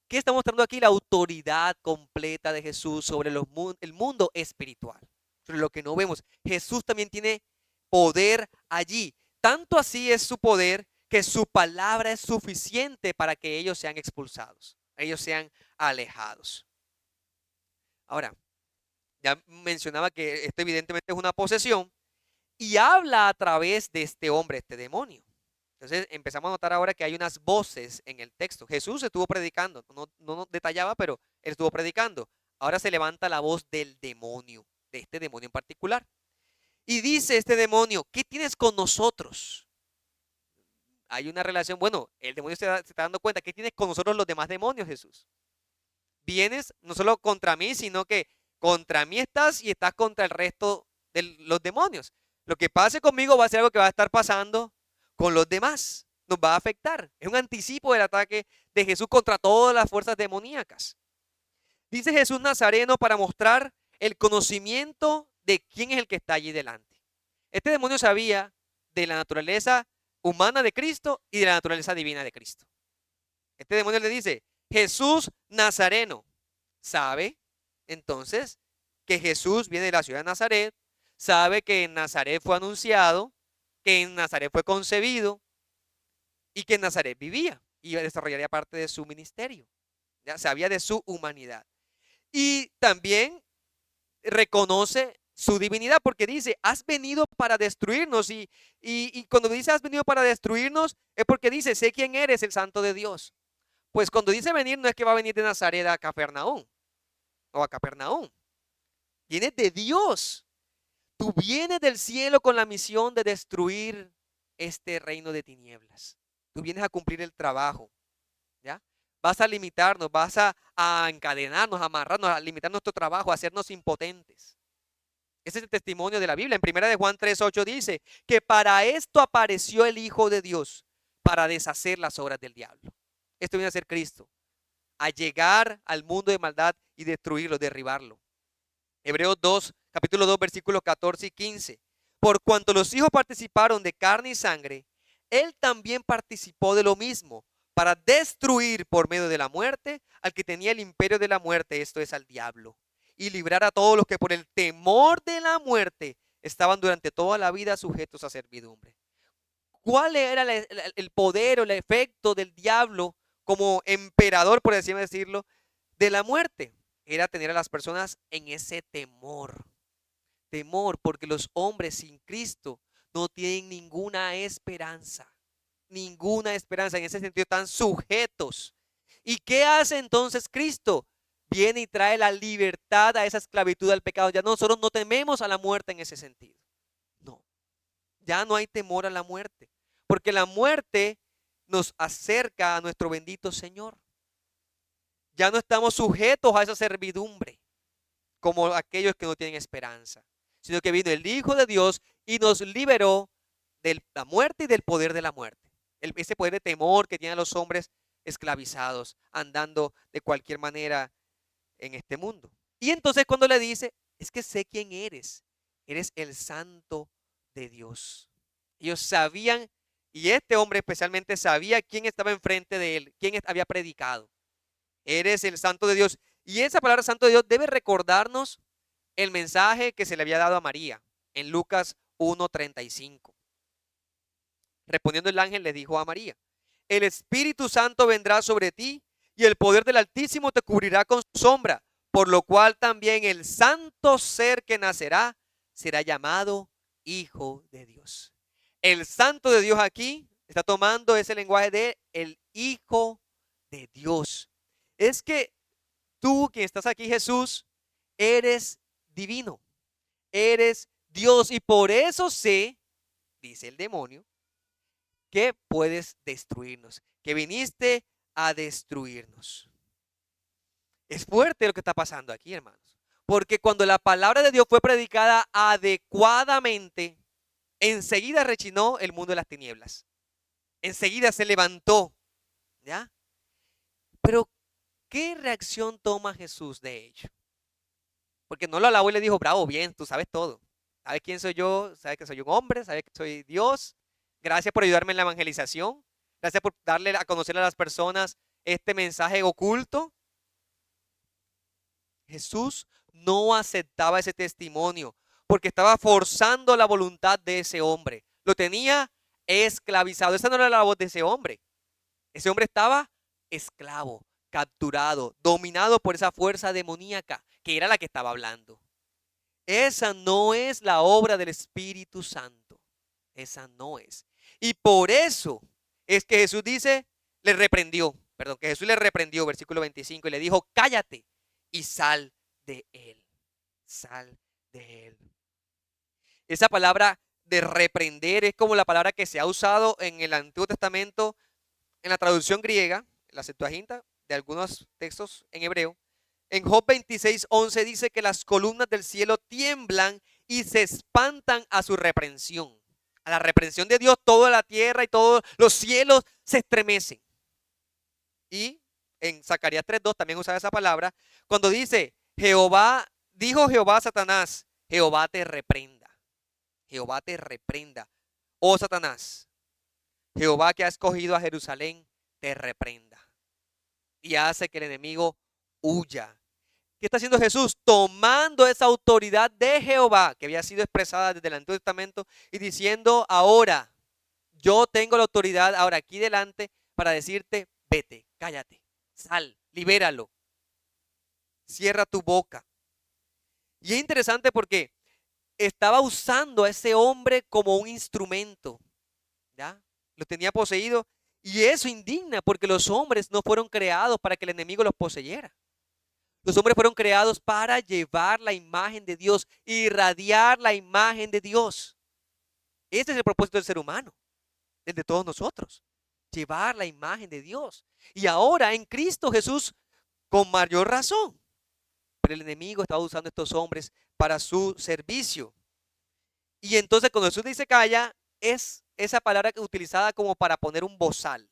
¿Qué está mostrando aquí? La autoridad completa de Jesús sobre el mundo espiritual, sobre lo que no vemos. Jesús también tiene poder allí. Tanto así es su poder que su palabra es suficiente para que ellos sean expulsados, ellos sean alejados. Ahora, ya mencionaba que esto evidentemente es una posesión y habla a través de este hombre, este demonio. Entonces empezamos a notar ahora que hay unas voces en el texto. Jesús estuvo predicando, no detallaba, pero él estuvo predicando. Ahora se levanta la voz del demonio, de este demonio en particular. Y dice este demonio, ¿qué tienes con nosotros? Hay una relación, bueno, el demonio se está dando cuenta, ¿qué tienes con nosotros los demás demonios, Jesús? Vienes no solo contra mí, sino que contra mí estás y estás contra el resto de los demonios. Lo que pase conmigo va a ser algo que va a estar pasando con los demás. Nos va a afectar. Es un anticipo del ataque de Jesús contra todas las fuerzas demoníacas. Dice Jesús Nazareno para mostrar el conocimiento de quién es el que está allí delante. Este demonio sabía de la naturaleza humana de Cristo y de la naturaleza divina de Cristo. Este demonio le dice, Jesús Nazareno, sabe entonces que Jesús viene de la ciudad de Nazaret, sabe que en Nazaret fue anunciado, que en Nazaret fue concebido y que en Nazaret vivía y desarrollaría parte de su ministerio. Ya sabía de su humanidad. Y también reconoce su divinidad porque dice, has venido para destruirnos y cuando dice has venido para destruirnos es porque dice, sé quién eres, el santo de Dios. Pues cuando dice venir no es que va a venir de Nazaret a Capernaum o a Capernaum. Viene de Dios. Tú vienes del cielo con la misión de destruir este reino de tinieblas. Tú vienes a cumplir el trabajo. ¿Ya? Vas a limitarnos, vas a encadenarnos, a amarrarnos, a limitar nuestro trabajo, a hacernos impotentes. Ese es el testimonio de la Biblia. En 1 de Juan 3:8 dice que para esto apareció el Hijo de Dios, para deshacer las obras del diablo. Esto viene a ser Cristo, a llegar al mundo de maldad y destruirlo, derribarlo. Hebreos 2, capítulo 2, versículos 14 y 15. Por cuanto los hijos participaron de carne y sangre, él también participó de lo mismo, para destruir por medio de la muerte al que tenía el imperio de la muerte, esto es al diablo, y librar a todos los que por el temor de la muerte estaban durante toda la vida sujetos a servidumbre. ¿Cuál era el poder o el efecto del diablo como emperador, por así decirlo, de la muerte? Era tener a las personas en ese temor. Temor, porque los hombres sin Cristo no tienen ninguna esperanza. Ninguna esperanza. En ese sentido están sujetos. ¿Y qué hace entonces Cristo? Viene y trae la libertad a esa esclavitud al pecado. Ya nosotros no tememos a la muerte en ese sentido. No, ya no hay temor a la muerte. Porque la muerte nos acerca a nuestro bendito Señor. Ya no estamos sujetos a esa servidumbre como aquellos que no tienen esperanza, sino que vino el Hijo de Dios y nos liberó de la muerte y del poder de la muerte. Ese poder de temor que tienen los hombres esclavizados, andando de cualquier manera en este mundo. Y entonces cuando le dice, es que sé quién eres el Santo de Dios. Ellos sabían, y este hombre especialmente sabía quién estaba enfrente de él, quién había predicado. Eres el Santo de Dios. Y esa palabra Santo de Dios debe recordarnos el mensaje que se le había dado a María en Lucas 1:35. Respondiendo el ángel le dijo a María, el Espíritu Santo vendrá sobre ti y el poder del Altísimo te cubrirá con su sombra, por lo cual también el santo ser que nacerá será llamado Hijo de Dios. El Santo de Dios aquí está tomando ese lenguaje de el Hijo de Dios. Es que tú, quien estás aquí, Jesús, eres divino, eres Dios, y por eso sé, dice el demonio, que puedes destruirnos, que viniste a destruirnos. Es fuerte lo que está pasando aquí, hermanos, porque cuando la palabra de Dios fue predicada adecuadamente, enseguida rechinó el mundo de las tinieblas, enseguida se levantó, ¿ya? Pero, ¿qué reacción toma Jesús de ello? Porque no lo alabó y le dijo, bravo, bien, tú sabes todo. ¿Sabes quién soy yo? ¿Sabes que soy un hombre? ¿Sabes que soy Dios? Gracias por ayudarme en la evangelización. Gracias por darle a conocer a las personas este mensaje oculto. Jesús no aceptaba ese testimonio porque estaba forzando la voluntad de ese hombre. Lo tenía esclavizado. Esa no era la voz de ese hombre. Ese hombre estaba esclavo, capturado, dominado por esa fuerza demoníaca que era la que estaba hablando. Esa no es la obra del Espíritu Santo. Esa no es. Y por eso es que Jesús dice, que Jesús le reprendió, versículo 25, y le dijo, cállate y sal de él. Sal de él. Esa palabra de reprender es como la palabra que se ha usado en el Antiguo Testamento, en la traducción griega, en la Septuaginta, de algunos textos en hebreo. En Job 26:11 dice que las columnas del cielo tiemblan y se espantan a su reprensión. A la reprensión de Dios, toda la tierra y todos los cielos se estremecen. Y en Zacarías 3:2 también usa esa palabra, cuando dice, dijo Jehová a Satanás, Jehová te reprenda. Jehová te reprenda. Oh Satanás, Jehová que ha escogido a Jerusalén, te reprenda. Y hace que el enemigo huya. ¿Qué está haciendo Jesús? Tomando esa autoridad de Jehová que había sido expresada desde el Antiguo Testamento y diciendo, ahora yo tengo la autoridad ahora aquí delante para decirte, vete, cállate, sal, libéralo, cierra tu boca. Y es interesante porque estaba usando a ese hombre como un instrumento, ¿ya? Lo tenía poseído y eso indigna porque los hombres no fueron creados para que el enemigo los poseyera. Los hombres fueron creados para llevar la imagen de Dios, irradiar la imagen de Dios. Ese es el propósito del ser humano, el de todos nosotros, llevar la imagen de Dios. Y ahora en Cristo Jesús, con mayor razón. Pero el enemigo estaba usando a estos hombres para su servicio. Y entonces cuando Jesús dice calla, es esa palabra utilizada como para poner un bozal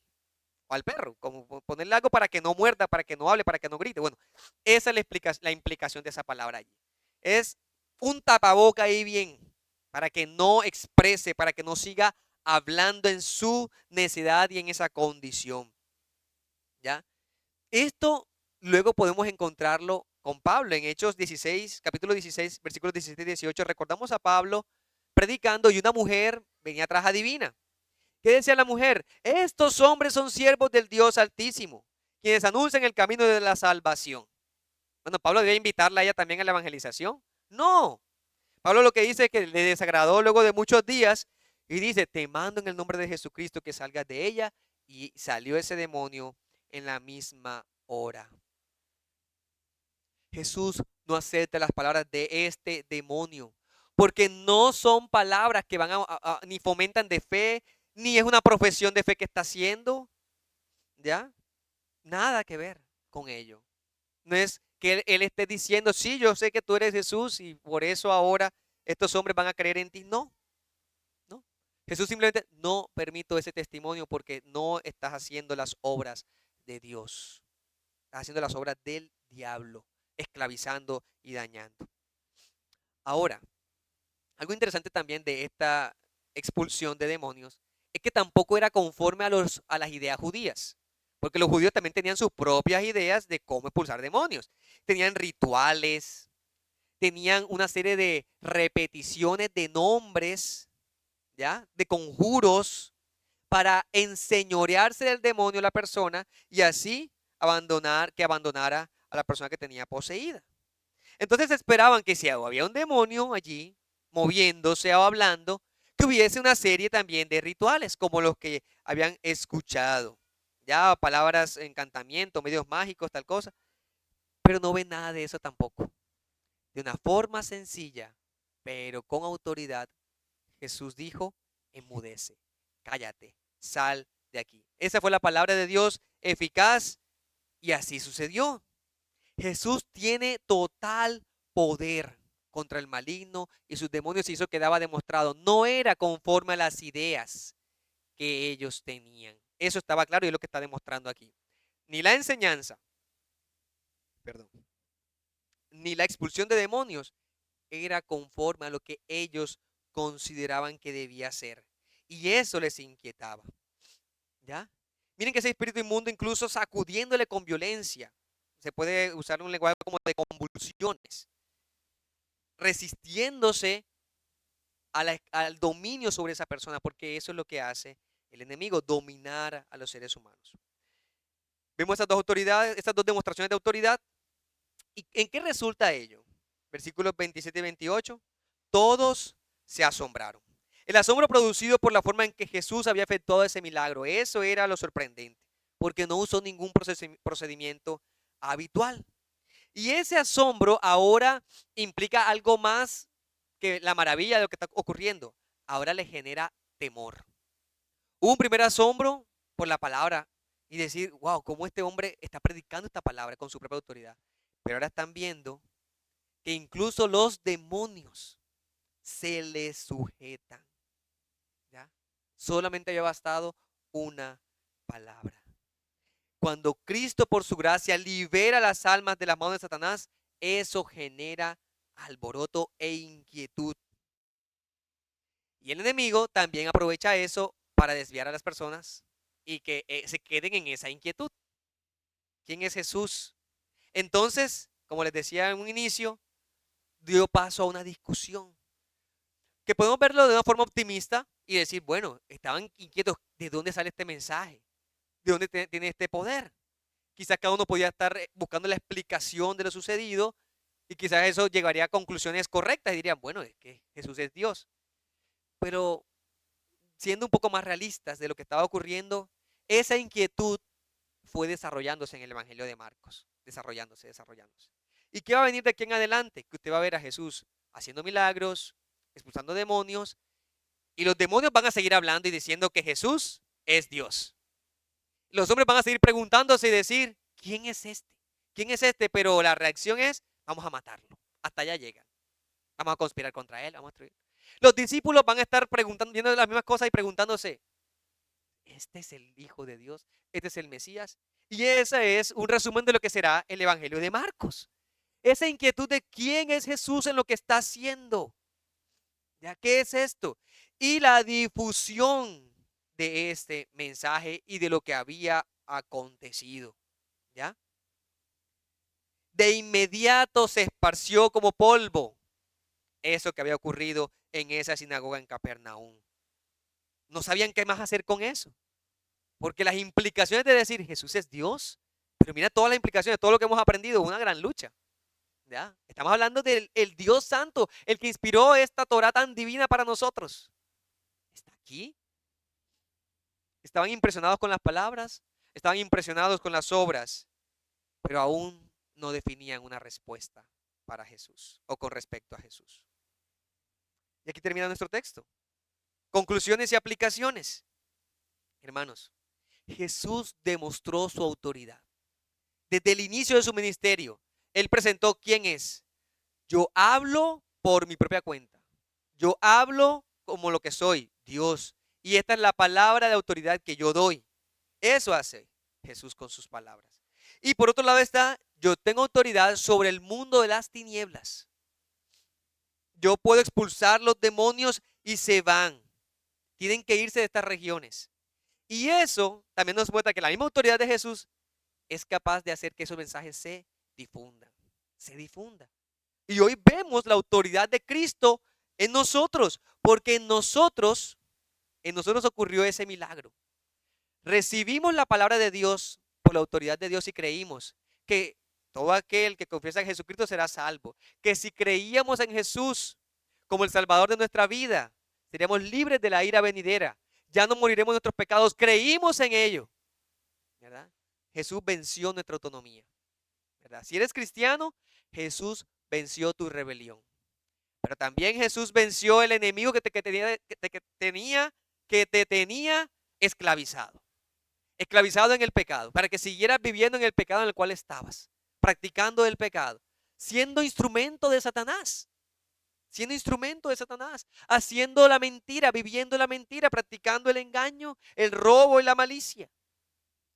al perro, como ponerle algo para que no muerda, para que no hable, para que no grite. Bueno, esa es la implicación de esa palabra allí. Es un tapaboca ahí bien, para que no exprese, para que no siga hablando en su necesidad y en esa condición. ¿Ya? Esto luego podemos encontrarlo con Pablo en Hechos 16, capítulo 16, versículos 17 y 18. Recordamos a Pablo predicando y una mujer venía atrás adivina. ¿Qué decía la mujer? Estos hombres son siervos del Dios Altísimo, quienes anuncian el camino de la salvación. Bueno, Pablo debía invitarla a ella también a la evangelización. No, Pablo lo que dice es que le desagradó luego de muchos días y dice, te mando en el nombre de Jesucristo que salgas de ella, y salió ese demonio en la misma hora. Jesús no acepta las palabras de este demonio, porque no son palabras que van ni fomentan de fe, ni es una profesión de fe que está haciendo, ¿ya? Nada que ver con ello. No es que él esté diciendo, sí, yo sé que tú eres Jesús y por eso ahora estos hombres van a creer en ti. No, no. Jesús simplemente no permito ese testimonio porque no estás haciendo las obras de Dios. Estás haciendo las obras del diablo, esclavizando y dañando. Ahora, algo interesante también de esta expulsión de demonios es que tampoco era conforme a las ideas judías, porque los judíos también tenían sus propias ideas de cómo expulsar demonios. Tenían rituales, tenían una serie de repeticiones de nombres, ¿ya? De conjuros para enseñorearse del demonio a la persona y así abandonara a la persona que tenía poseída. Entonces esperaban que si había un demonio allí, moviéndose o hablando, que hubiese una serie también de rituales, como los que habían escuchado. Ya palabras, encantamiento, medios mágicos, tal cosa. Pero no ven nada de eso tampoco. De una forma sencilla, pero con autoridad, Jesús dijo, enmudece, cállate, sal de aquí. Esa fue la palabra de Dios eficaz y así sucedió. Jesús tiene total poder contra el maligno y sus demonios, y eso quedaba demostrado. No era conforme a las ideas que ellos tenían. Eso estaba claro y es lo que está demostrando aquí. Ni la enseñanza, perdón, ni la expulsión de demonios era conforme a lo que ellos consideraban que debía ser. Y eso les inquietaba. ¿Ya? Miren que ese espíritu inmundo, incluso sacudiéndole con violencia, se puede usar un lenguaje como de convulsiones, resistiéndose al dominio sobre esa persona, porque eso es lo que hace el enemigo, dominar a los seres humanos. Vemos estas dos autoridades, estas dos demostraciones de autoridad. ¿Y en qué resulta ello? Versículos 27 y 28. Todos se asombraron. El asombro producido por la forma en que Jesús había efectuado ese milagro, eso era lo sorprendente, porque no usó ningún procedimiento habitual. Y ese asombro ahora implica algo más que la maravilla de lo que está ocurriendo. Ahora le genera temor. Hubo un primer asombro por la palabra y decir, wow, cómo este hombre está predicando esta palabra con su propia autoridad. Pero ahora están viendo que incluso los demonios se le sujetan. ¿Ya? Solamente había bastado una palabra. Cuando Cristo por su gracia libera las almas de las manos de Satanás, eso genera alboroto e inquietud. Y el enemigo también aprovecha eso para desviar a las personas y que se queden en esa inquietud. ¿Quién es Jesús? Entonces, como les decía en un inicio, dio paso a una discusión que podemos verlo de una forma optimista y decir, bueno, estaban inquietos, ¿de dónde sale este mensaje? ¿De dónde tiene este poder? Quizás cada uno podía estar buscando la explicación de lo sucedido y quizás eso llegaría a conclusiones correctas y dirían, bueno, es que Jesús es Dios. Pero siendo un poco más realistas de lo que estaba ocurriendo, esa inquietud fue desarrollándose en el Evangelio de Marcos, desarrollándose. ¿Y qué va a venir de aquí en adelante? Que usted va a ver a Jesús haciendo milagros, expulsando demonios, y los demonios van a seguir hablando y diciendo que Jesús es Dios. Los hombres van a seguir preguntándose y decir, ¿quién es este? ¿Quién es este? Pero la reacción es, vamos a matarlo. Hasta allá llegan. Vamos a conspirar contra él, vamos a destruir. Los discípulos van a estar preguntando, viendo las mismas cosas y preguntándose, ¿este es el Hijo de Dios? ¿Este es el Mesías? Y ese es un resumen de lo que será el Evangelio de Marcos. Esa inquietud de quién es Jesús en lo que está haciendo. ¿Ya qué es esto? Y la difusión de este mensaje y de lo que había acontecido. ¿Ya? de inmediato se esparció como polvo eso que había ocurrido en esa sinagoga en Capernaum. No sabían qué más hacer con eso, porque las implicaciones de decir Jesús es Dios, pero mira todas las implicaciones, todo lo que hemos aprendido, una gran lucha. ¿Ya? Estamos hablando del el Dios Santo, el que inspiró esta Torá tan divina para nosotros. Está aquí. Estaban impresionados con las palabras, estaban impresionados con las obras, pero aún no definían una respuesta para Jesús o con respecto a Jesús. Y aquí termina nuestro texto. Conclusiones y aplicaciones. Hermanos, Jesús demostró su autoridad. Desde el inicio de su ministerio, Él presentó quién es. Yo hablo por mi propia cuenta. Yo hablo como lo que soy, Dios. Y esta es la palabra de autoridad que yo doy. Eso hace Jesús con sus palabras. Y por otro lado está, yo tengo autoridad sobre el mundo de las tinieblas. Yo puedo expulsar los demonios y se van. Tienen que irse de estas regiones. Y eso también nos muestra que la misma autoridad de Jesús es capaz de hacer que esos mensajes se difundan. Se difundan. Y hoy vemos la autoridad de Cristo en nosotros, porque en nosotros ocurrió ese milagro. Recibimos la palabra de Dios por la autoridad de Dios y creímos que todo aquel que confiesa en Jesucristo será salvo. Que si creíamos en Jesús como el Salvador de nuestra vida, seríamos libres de la ira venidera. Ya no moriremos en nuestros pecados. Creímos en ello, ¿verdad? Jesús venció nuestra autonomía, ¿verdad? Si eres cristiano, Jesús venció tu rebelión. Pero también Jesús venció el enemigo que te tenía esclavizado. Esclavizado en el pecado, para que siguieras viviendo en el pecado en el cual estabas, practicando el pecado, siendo instrumento de Satanás, haciendo la mentira, viviendo la mentira, practicando el engaño, el robo y la malicia.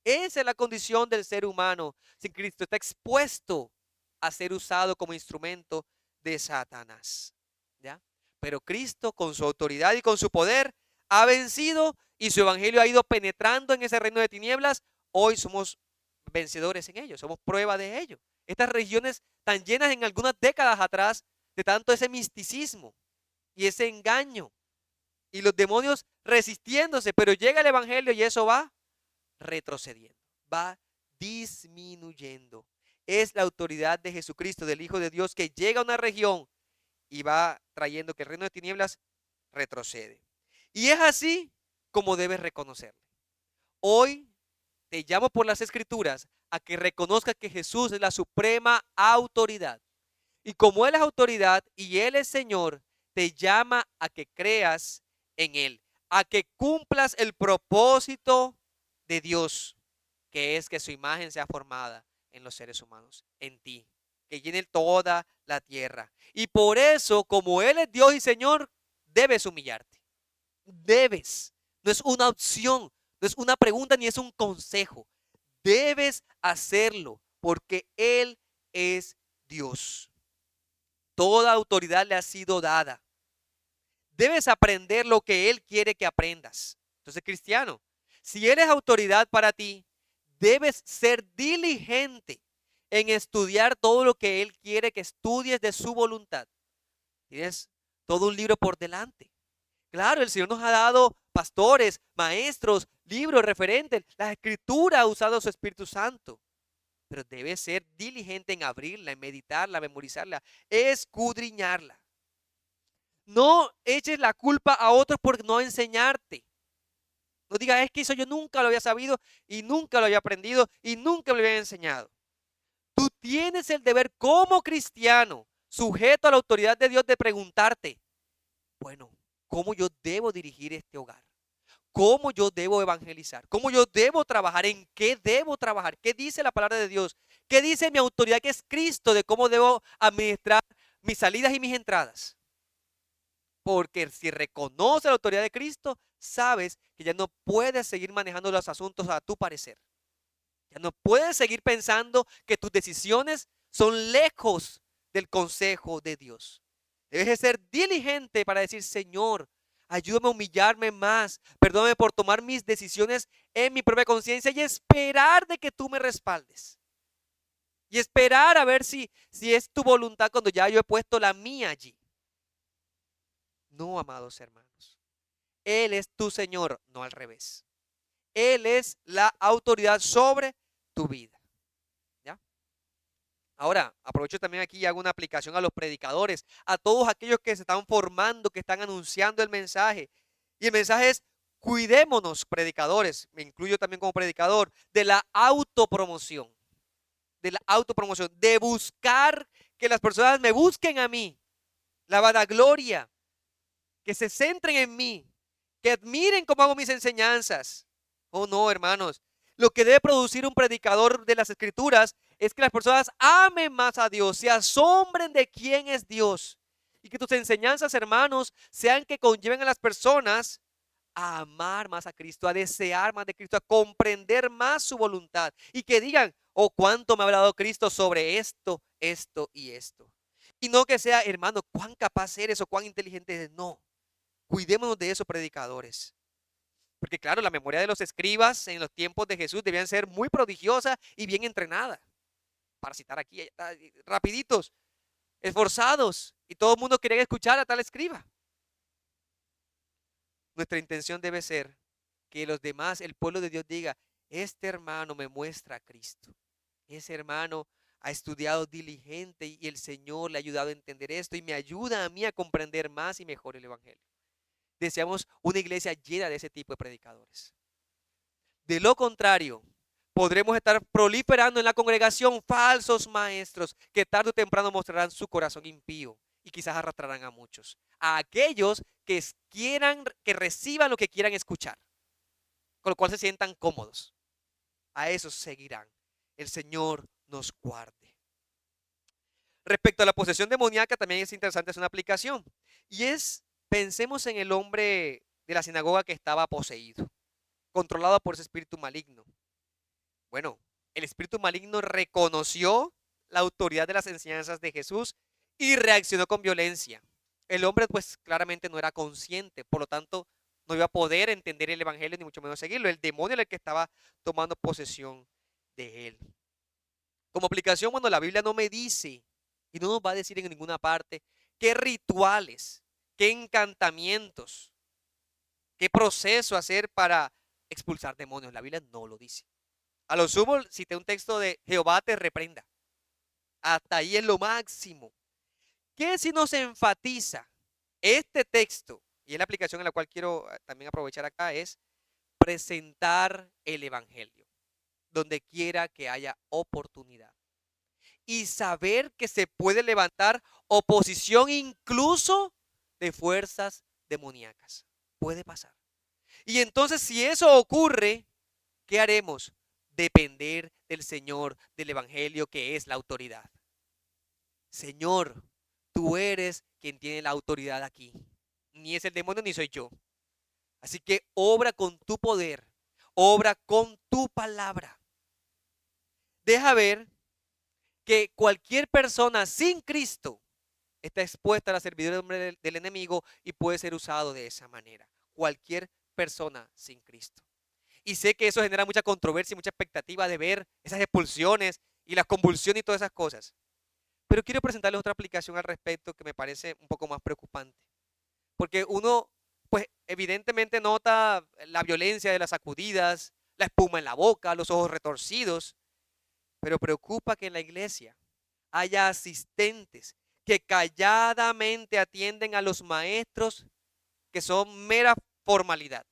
Esa es la condición del ser humano sin Cristo. Está expuesto a ser usado como instrumento de Satanás, ¿ya? Pero Cristo, con su autoridad y con su poder, ha vencido y su evangelio ha ido penetrando en ese reino de tinieblas. Hoy somos vencedores en ello, somos prueba de ello. Estas regiones tan llenas en algunas décadas atrás de tanto ese misticismo y ese engaño y los demonios resistiéndose, pero llega el evangelio y eso va retrocediendo, va disminuyendo. Es la autoridad de Jesucristo, del Hijo de Dios, que llega a una región y va trayendo que el reino de tinieblas retrocede. Y es así como debes reconocerle. Hoy te llamo por las Escrituras a que reconozcas que Jesús es la suprema autoridad. Y como Él es autoridad y Él es Señor, te llama a que creas en Él, a que cumplas el propósito de Dios, que es que su imagen sea formada en los seres humanos, en ti, que llene toda la tierra. Y por eso, como Él es Dios y Señor, debes humillarte. Debes. No es una opción, no es una pregunta ni es un consejo. Debes hacerlo porque Él es Dios. Toda autoridad le ha sido dada. Debes aprender lo que Él quiere que aprendas. Entonces, cristiano, si Él es autoridad para ti, debes ser diligente en estudiar todo lo que Él quiere que estudies de su voluntad. Tienes todo un libro por delante. Claro, el Señor nos ha dado pastores, maestros, libros, referentes. La Escritura ha usado su Espíritu Santo. Pero debes ser diligente en abrirla, en meditarla, memorizarla, escudriñarla. No eches la culpa a otros por no enseñarte. No digas, es que eso yo nunca lo había sabido y nunca lo había aprendido y nunca me lo había enseñado. Tú tienes el deber como cristiano, sujeto a la autoridad de Dios, de preguntarte, bueno, ¿cómo yo debo dirigir este hogar? ¿Cómo yo debo evangelizar? ¿Cómo yo debo trabajar? ¿En qué debo trabajar? ¿Qué dice la palabra de Dios? ¿Qué dice mi autoridad, que es Cristo, de cómo debo administrar mis salidas y mis entradas? Porque si reconoces la autoridad de Cristo, sabes que ya no puedes seguir manejando los asuntos a tu parecer. Ya no puedes seguir pensando que tus decisiones son lejos del consejo de Dios. Debes de ser diligente para decir, Señor, ayúdame a humillarme más. Perdóname por tomar mis decisiones en mi propia conciencia y esperar de que tú me respaldes. y esperar a ver si es tu voluntad cuando ya yo he puesto la mía allí. No, amados hermanos. Él es tu Señor, no al revés. Él es la autoridad sobre tu vida. ¿Ya? Ahora, aprovecho también aquí y hago una aplicación a los predicadores, a todos aquellos que se están formando, que están anunciando el mensaje. Y el mensaje es, cuidémonos, predicadores, me incluyo también como predicador, de la autopromoción, de buscar que las personas me busquen a mí, la vanagloria, que se centren en mí, que admiren cómo hago mis enseñanzas. Oh, no, hermanos. Lo que debe producir un predicador de las Escrituras es que las personas amen más a Dios, se asombren de quién es Dios. Y que tus enseñanzas, hermanos, sean que conlleven a las personas a amar más a Cristo, a desear más de Cristo, a comprender más su voluntad. Y que digan, oh, cuánto me ha hablado Cristo sobre esto, esto y esto. Y no que sea, hermano, cuán capaz eres o cuán inteligente eres. No. Cuidémonos de esos predicadores. Porque claro, la memoria de los escribas en los tiempos de Jesús debían ser muy prodigiosa y bien entrenada. Para citar aquí, rapiditos, esforzados. Y todo el mundo quería escuchar a tal escriba. Nuestra intención debe ser que los demás, el pueblo de Dios diga, este hermano me muestra a Cristo. Ese hermano ha estudiado diligente y el Señor le ha ayudado a entender esto y me ayuda a mí a comprender más y mejor el Evangelio. Deseamos una iglesia llena de ese tipo de predicadores. De lo contrario, podremos estar proliferando en la congregación falsos maestros que tarde o temprano mostrarán su corazón impío y quizás arrastrarán a muchos. A aquellos que quieran, que reciban lo que quieran escuchar, con lo cual se sientan cómodos. A esos seguirán. El Señor nos guarde. Respecto a la posesión demoníaca, también es interesante, es una aplicación. Y es, pensemos en el hombre de la sinagoga que estaba poseído, controlado por ese espíritu maligno. Bueno, el espíritu maligno reconoció la autoridad de las enseñanzas de Jesús y reaccionó con violencia. El hombre pues claramente no era consciente, por lo tanto no iba a poder entender el evangelio ni mucho menos seguirlo. El demonio era el que estaba tomando posesión de él. Como aplicación, cuando la Biblia no me dice y no nos va a decir en ninguna parte qué rituales, qué encantamientos, qué proceso hacer para expulsar demonios. La Biblia no lo dice. A lo sumo cité un texto de Jehová te reprenda. Hasta ahí es lo máximo. ¿Qué si nos enfatiza este texto? Y es la aplicación en la cual quiero también aprovechar acá, es presentar el evangelio donde quiera que haya oportunidad. Y saber que se puede levantar oposición incluso de fuerzas demoníacas. Puede pasar. Y entonces si eso ocurre, ¿qué haremos? Depender del Señor, del evangelio que es la autoridad. Señor, tú eres quien tiene la autoridad aquí. Ni es el demonio ni soy yo. Así que obra con tu poder, obra con tu palabra. Deja ver que cualquier persona sin Cristo está expuesta a la servidumbre del enemigo y puede ser usado de esa manera. Cualquier persona sin Cristo. Y sé que eso genera mucha controversia y mucha expectativa de ver esas expulsiones y las convulsiones y todas esas cosas. Pero quiero presentarles otra aplicación al respecto que me parece un poco más preocupante. Porque uno, pues evidentemente nota la violencia de las sacudidas, la espuma en la boca, los ojos retorcidos, pero preocupa que en la iglesia haya asistentes que calladamente atienden a los maestros que son mera formalidad,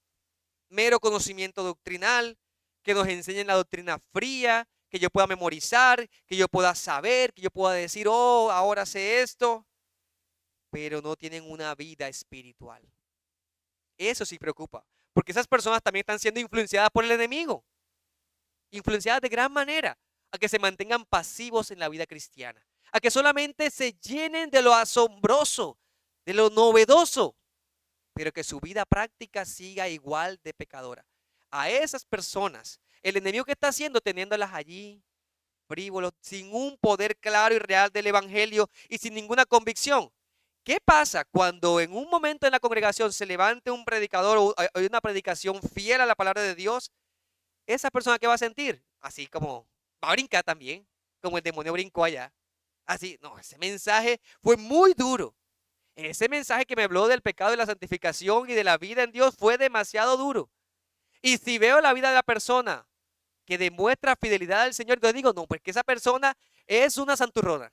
mero conocimiento doctrinal, que nos enseñen la doctrina fría, que yo pueda memorizar, que yo pueda saber, que yo pueda decir, oh, ahora sé esto, pero no tienen una vida espiritual. Eso sí preocupa, porque esas personas también están siendo influenciadas por el enemigo, influenciadas de gran manera a que se mantengan pasivos en la vida cristiana, a que solamente se llenen de lo asombroso, de lo novedoso, pero que su vida práctica siga igual de pecadora. A esas personas, el enemigo que está haciendo, teniéndolas allí, frívolos, sin un poder claro y real del evangelio y sin ninguna convicción. ¿Qué pasa cuando en un momento en la congregación se levante un predicador o hay una predicación fiel a la palabra de Dios? Esa persona, ¿qué va a sentir? Así como va a brincar también. como el demonio brincó allá. Así, no, ese mensaje fue muy duro. Ese mensaje que me habló del pecado y la santificación y de la vida en Dios fue demasiado duro. Y si veo la vida de la persona que demuestra fidelidad al Señor, yo digo, no, pues que esa persona es una santurrona.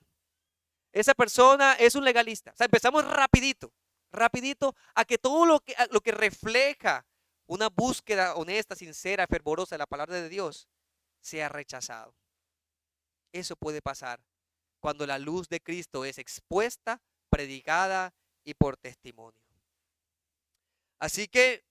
Esa persona es un legalista. O sea, empezamos rapidito, rapidito a que todo lo que refleja una búsqueda honesta, sincera, fervorosa de la palabra de Dios sea rechazado. Eso puede pasar cuando la luz de Cristo es expuesta, predicada y por testimonio. Así que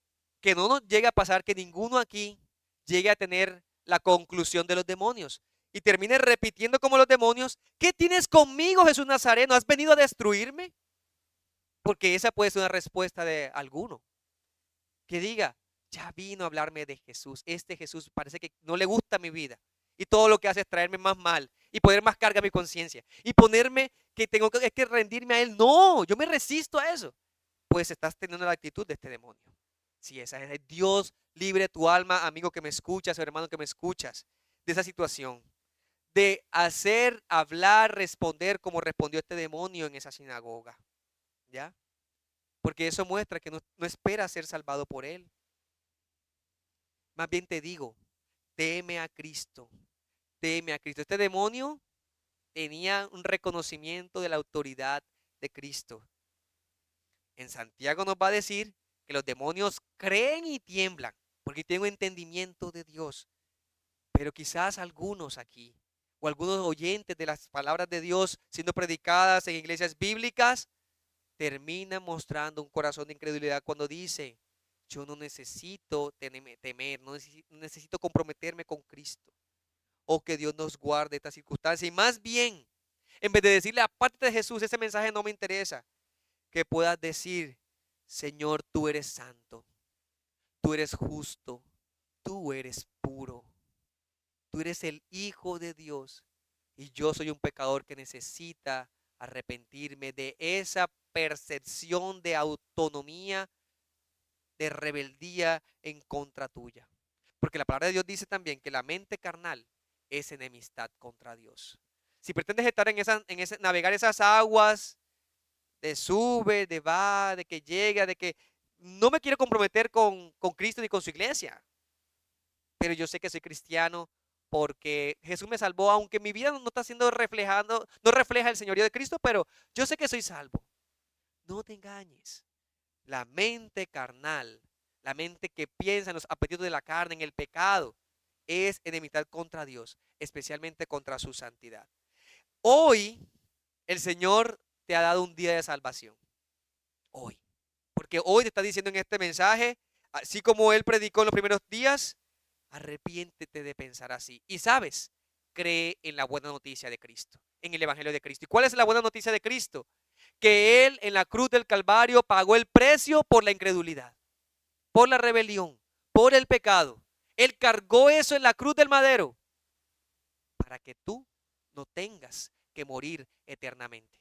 no nos llegue a pasar que ninguno aquí llegue a tener la conclusión de los demonios y termine repitiendo como los demonios, ¿qué tienes conmigo, Jesús Nazareno? ¿Has venido a destruirme? Porque esa puede ser una respuesta de alguno que diga, ya vino a hablarme de Jesús. Este Jesús parece que no le gusta mi vida y todo lo que hace es traerme más mal y poner más carga a mi conciencia y ponerme que tengo que rendirme a él. No, yo me resisto a eso. Pues estás teniendo la actitud de este demonio. Si esa es Dios, libre tu alma, amigo que me escuchas, hermano que me escuchas, de esa situación, de hacer, hablar, responder como respondió este demonio en esa sinagoga, ¿ya? Porque eso muestra que no espera ser salvado por él. Más bien te digo, teme a Cristo, teme a Cristo. Este demonio tenía un reconocimiento de la autoridad de Cristo. En Santiago nos va a decir que los demonios creen y tiemblan porque tienen un entendimiento de Dios. Pero quizás algunos aquí o algunos oyentes de las palabras de Dios siendo predicadas en iglesias bíblicas terminan mostrando un corazón de incredulidad cuando dice, yo no necesito temer, no necesito comprometerme con Cristo o que Dios nos guarde esta circunstancia. Y más bien, en vez de decirle aparte de Jesús, ese mensaje no me interesa, que puedas decir, Señor, tú eres santo, tú eres justo, tú eres puro, tú eres el Hijo de Dios y yo soy un pecador que necesita arrepentirme de esa percepción de autonomía, de rebeldía en contra tuya. Porque la palabra de Dios dice también que la mente carnal es enemistad contra Dios. Si pretendes estar navegar esas aguas de sube, de va, de que llega, de que no me quiero comprometer con Cristo ni con su iglesia, pero yo sé que soy cristiano porque Jesús me salvó, aunque mi vida no está siendo reflejando, no refleja el señorío de Cristo, pero yo sé que soy salvo. No te engañes. La mente carnal, la mente que piensa en los apetitos de la carne, en el pecado, es enemistad contra Dios, especialmente contra su santidad. Hoy el Señor te ha dado un día de salvación. Hoy. Porque hoy te está diciendo en este mensaje, así como Él predicó en los primeros días, arrepiéntete de pensar así. Y sabes, cree en la buena noticia de Cristo, en el Evangelio de Cristo. ¿Y cuál es la buena noticia de Cristo? Que Él en la cruz del Calvario pagó el precio por la incredulidad, por la rebelión, por el pecado. Él cargó eso en la cruz del madero para que tú no tengas que morir eternamente.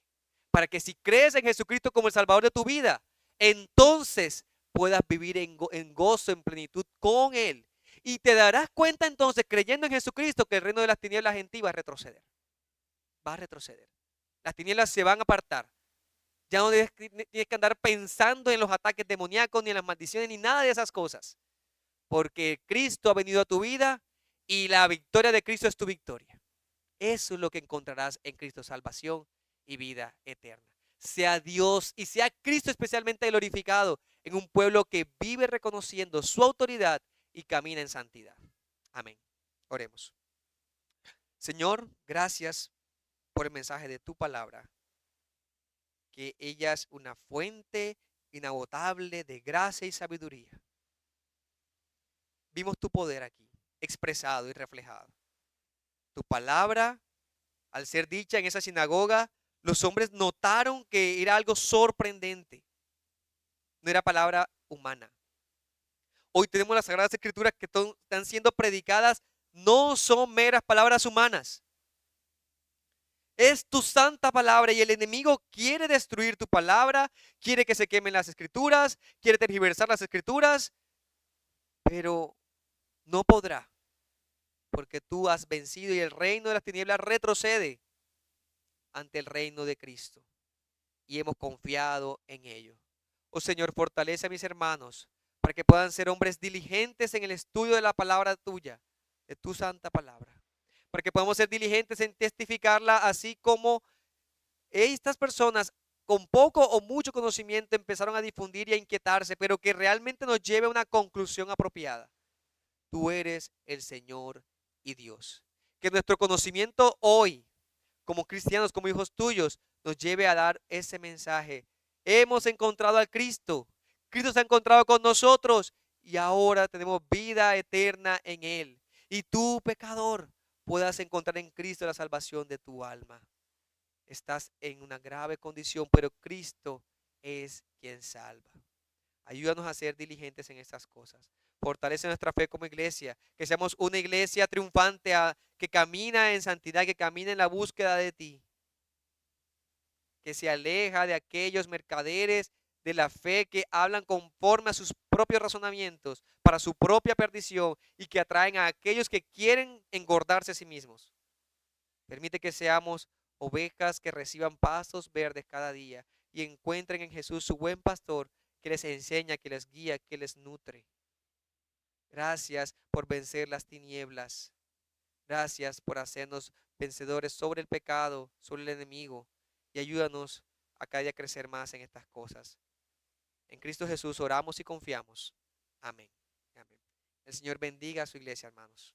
Para que si crees en Jesucristo como el Salvador de tu vida, entonces puedas vivir en gozo, en plenitud con Él. Y te darás cuenta entonces, creyendo en Jesucristo, que el reino de las tinieblas en ti va a retroceder. Va a retroceder. Las tinieblas se van a apartar. Ya no tienes que andar pensando en los ataques demoníacos, ni en las maldiciones, ni nada de esas cosas. Porque Cristo ha venido a tu vida y la victoria de Cristo es tu victoria. Eso es lo que encontrarás en Cristo, salvación y vida eterna. Sea Dios y sea Cristo especialmente glorificado en un pueblo que vive reconociendo su autoridad y camina en santidad. Amén. Oremos. Señor, gracias por el mensaje de tu palabra, que ella es una fuente inagotable de gracia y sabiduría. Vimos tu poder aquí, expresado y reflejado. Tu palabra, al ser dicha en esa sinagoga, los hombres notaron que era algo sorprendente. No era palabra humana. Hoy tenemos las Sagradas Escrituras que están siendo predicadas, no son meras palabras humanas. Es tu santa palabra y el enemigo quiere destruir tu palabra, quiere que se quemen las Escrituras, quiere tergiversar las Escrituras, pero no podrá, porque tú has vencido y el reino de las tinieblas retrocede ante el reino de Cristo. Y hemos confiado en ello. Oh Señor, fortalece a mis hermanos para que puedan ser hombres diligentes en el estudio de la palabra tuya, de tu santa palabra. Para que podamos ser diligentes en testificarla, así como estas personas con poco o mucho conocimiento empezaron a difundir y a inquietarse, pero que realmente nos lleve a una conclusión apropiada. Tú eres el Señor y Dios. Que nuestro conocimiento hoy, como cristianos, como hijos tuyos, nos lleve a dar ese mensaje. Hemos encontrado al Cristo. Cristo se ha encontrado con nosotros y ahora tenemos vida eterna en Él. Y tú, pecador, puedas encontrar en Cristo la salvación de tu alma. Estás en una grave condición, pero Cristo es quien salva. Ayúdanos a ser diligentes en estas cosas. Fortalece nuestra fe como iglesia, que seamos una iglesia triunfante, que camina en santidad, que camina en la búsqueda de ti, que se aleja de aquellos mercaderes de la fe que hablan conforme a sus propios razonamientos para su propia perdición y que atraen a aquellos que quieren engordarse a sí mismos. Permite que seamos ovejas que reciban pastos verdes cada día y encuentren en Jesús su buen pastor que les enseña, que les guía, que les nutre. Gracias por vencer las tinieblas. Gracias por hacernos vencedores sobre el pecado, sobre el enemigo. Y ayúdanos a cada día crecer más en estas cosas. En Cristo Jesús oramos y confiamos. Amén. Amén. El Señor bendiga a su iglesia, hermanos.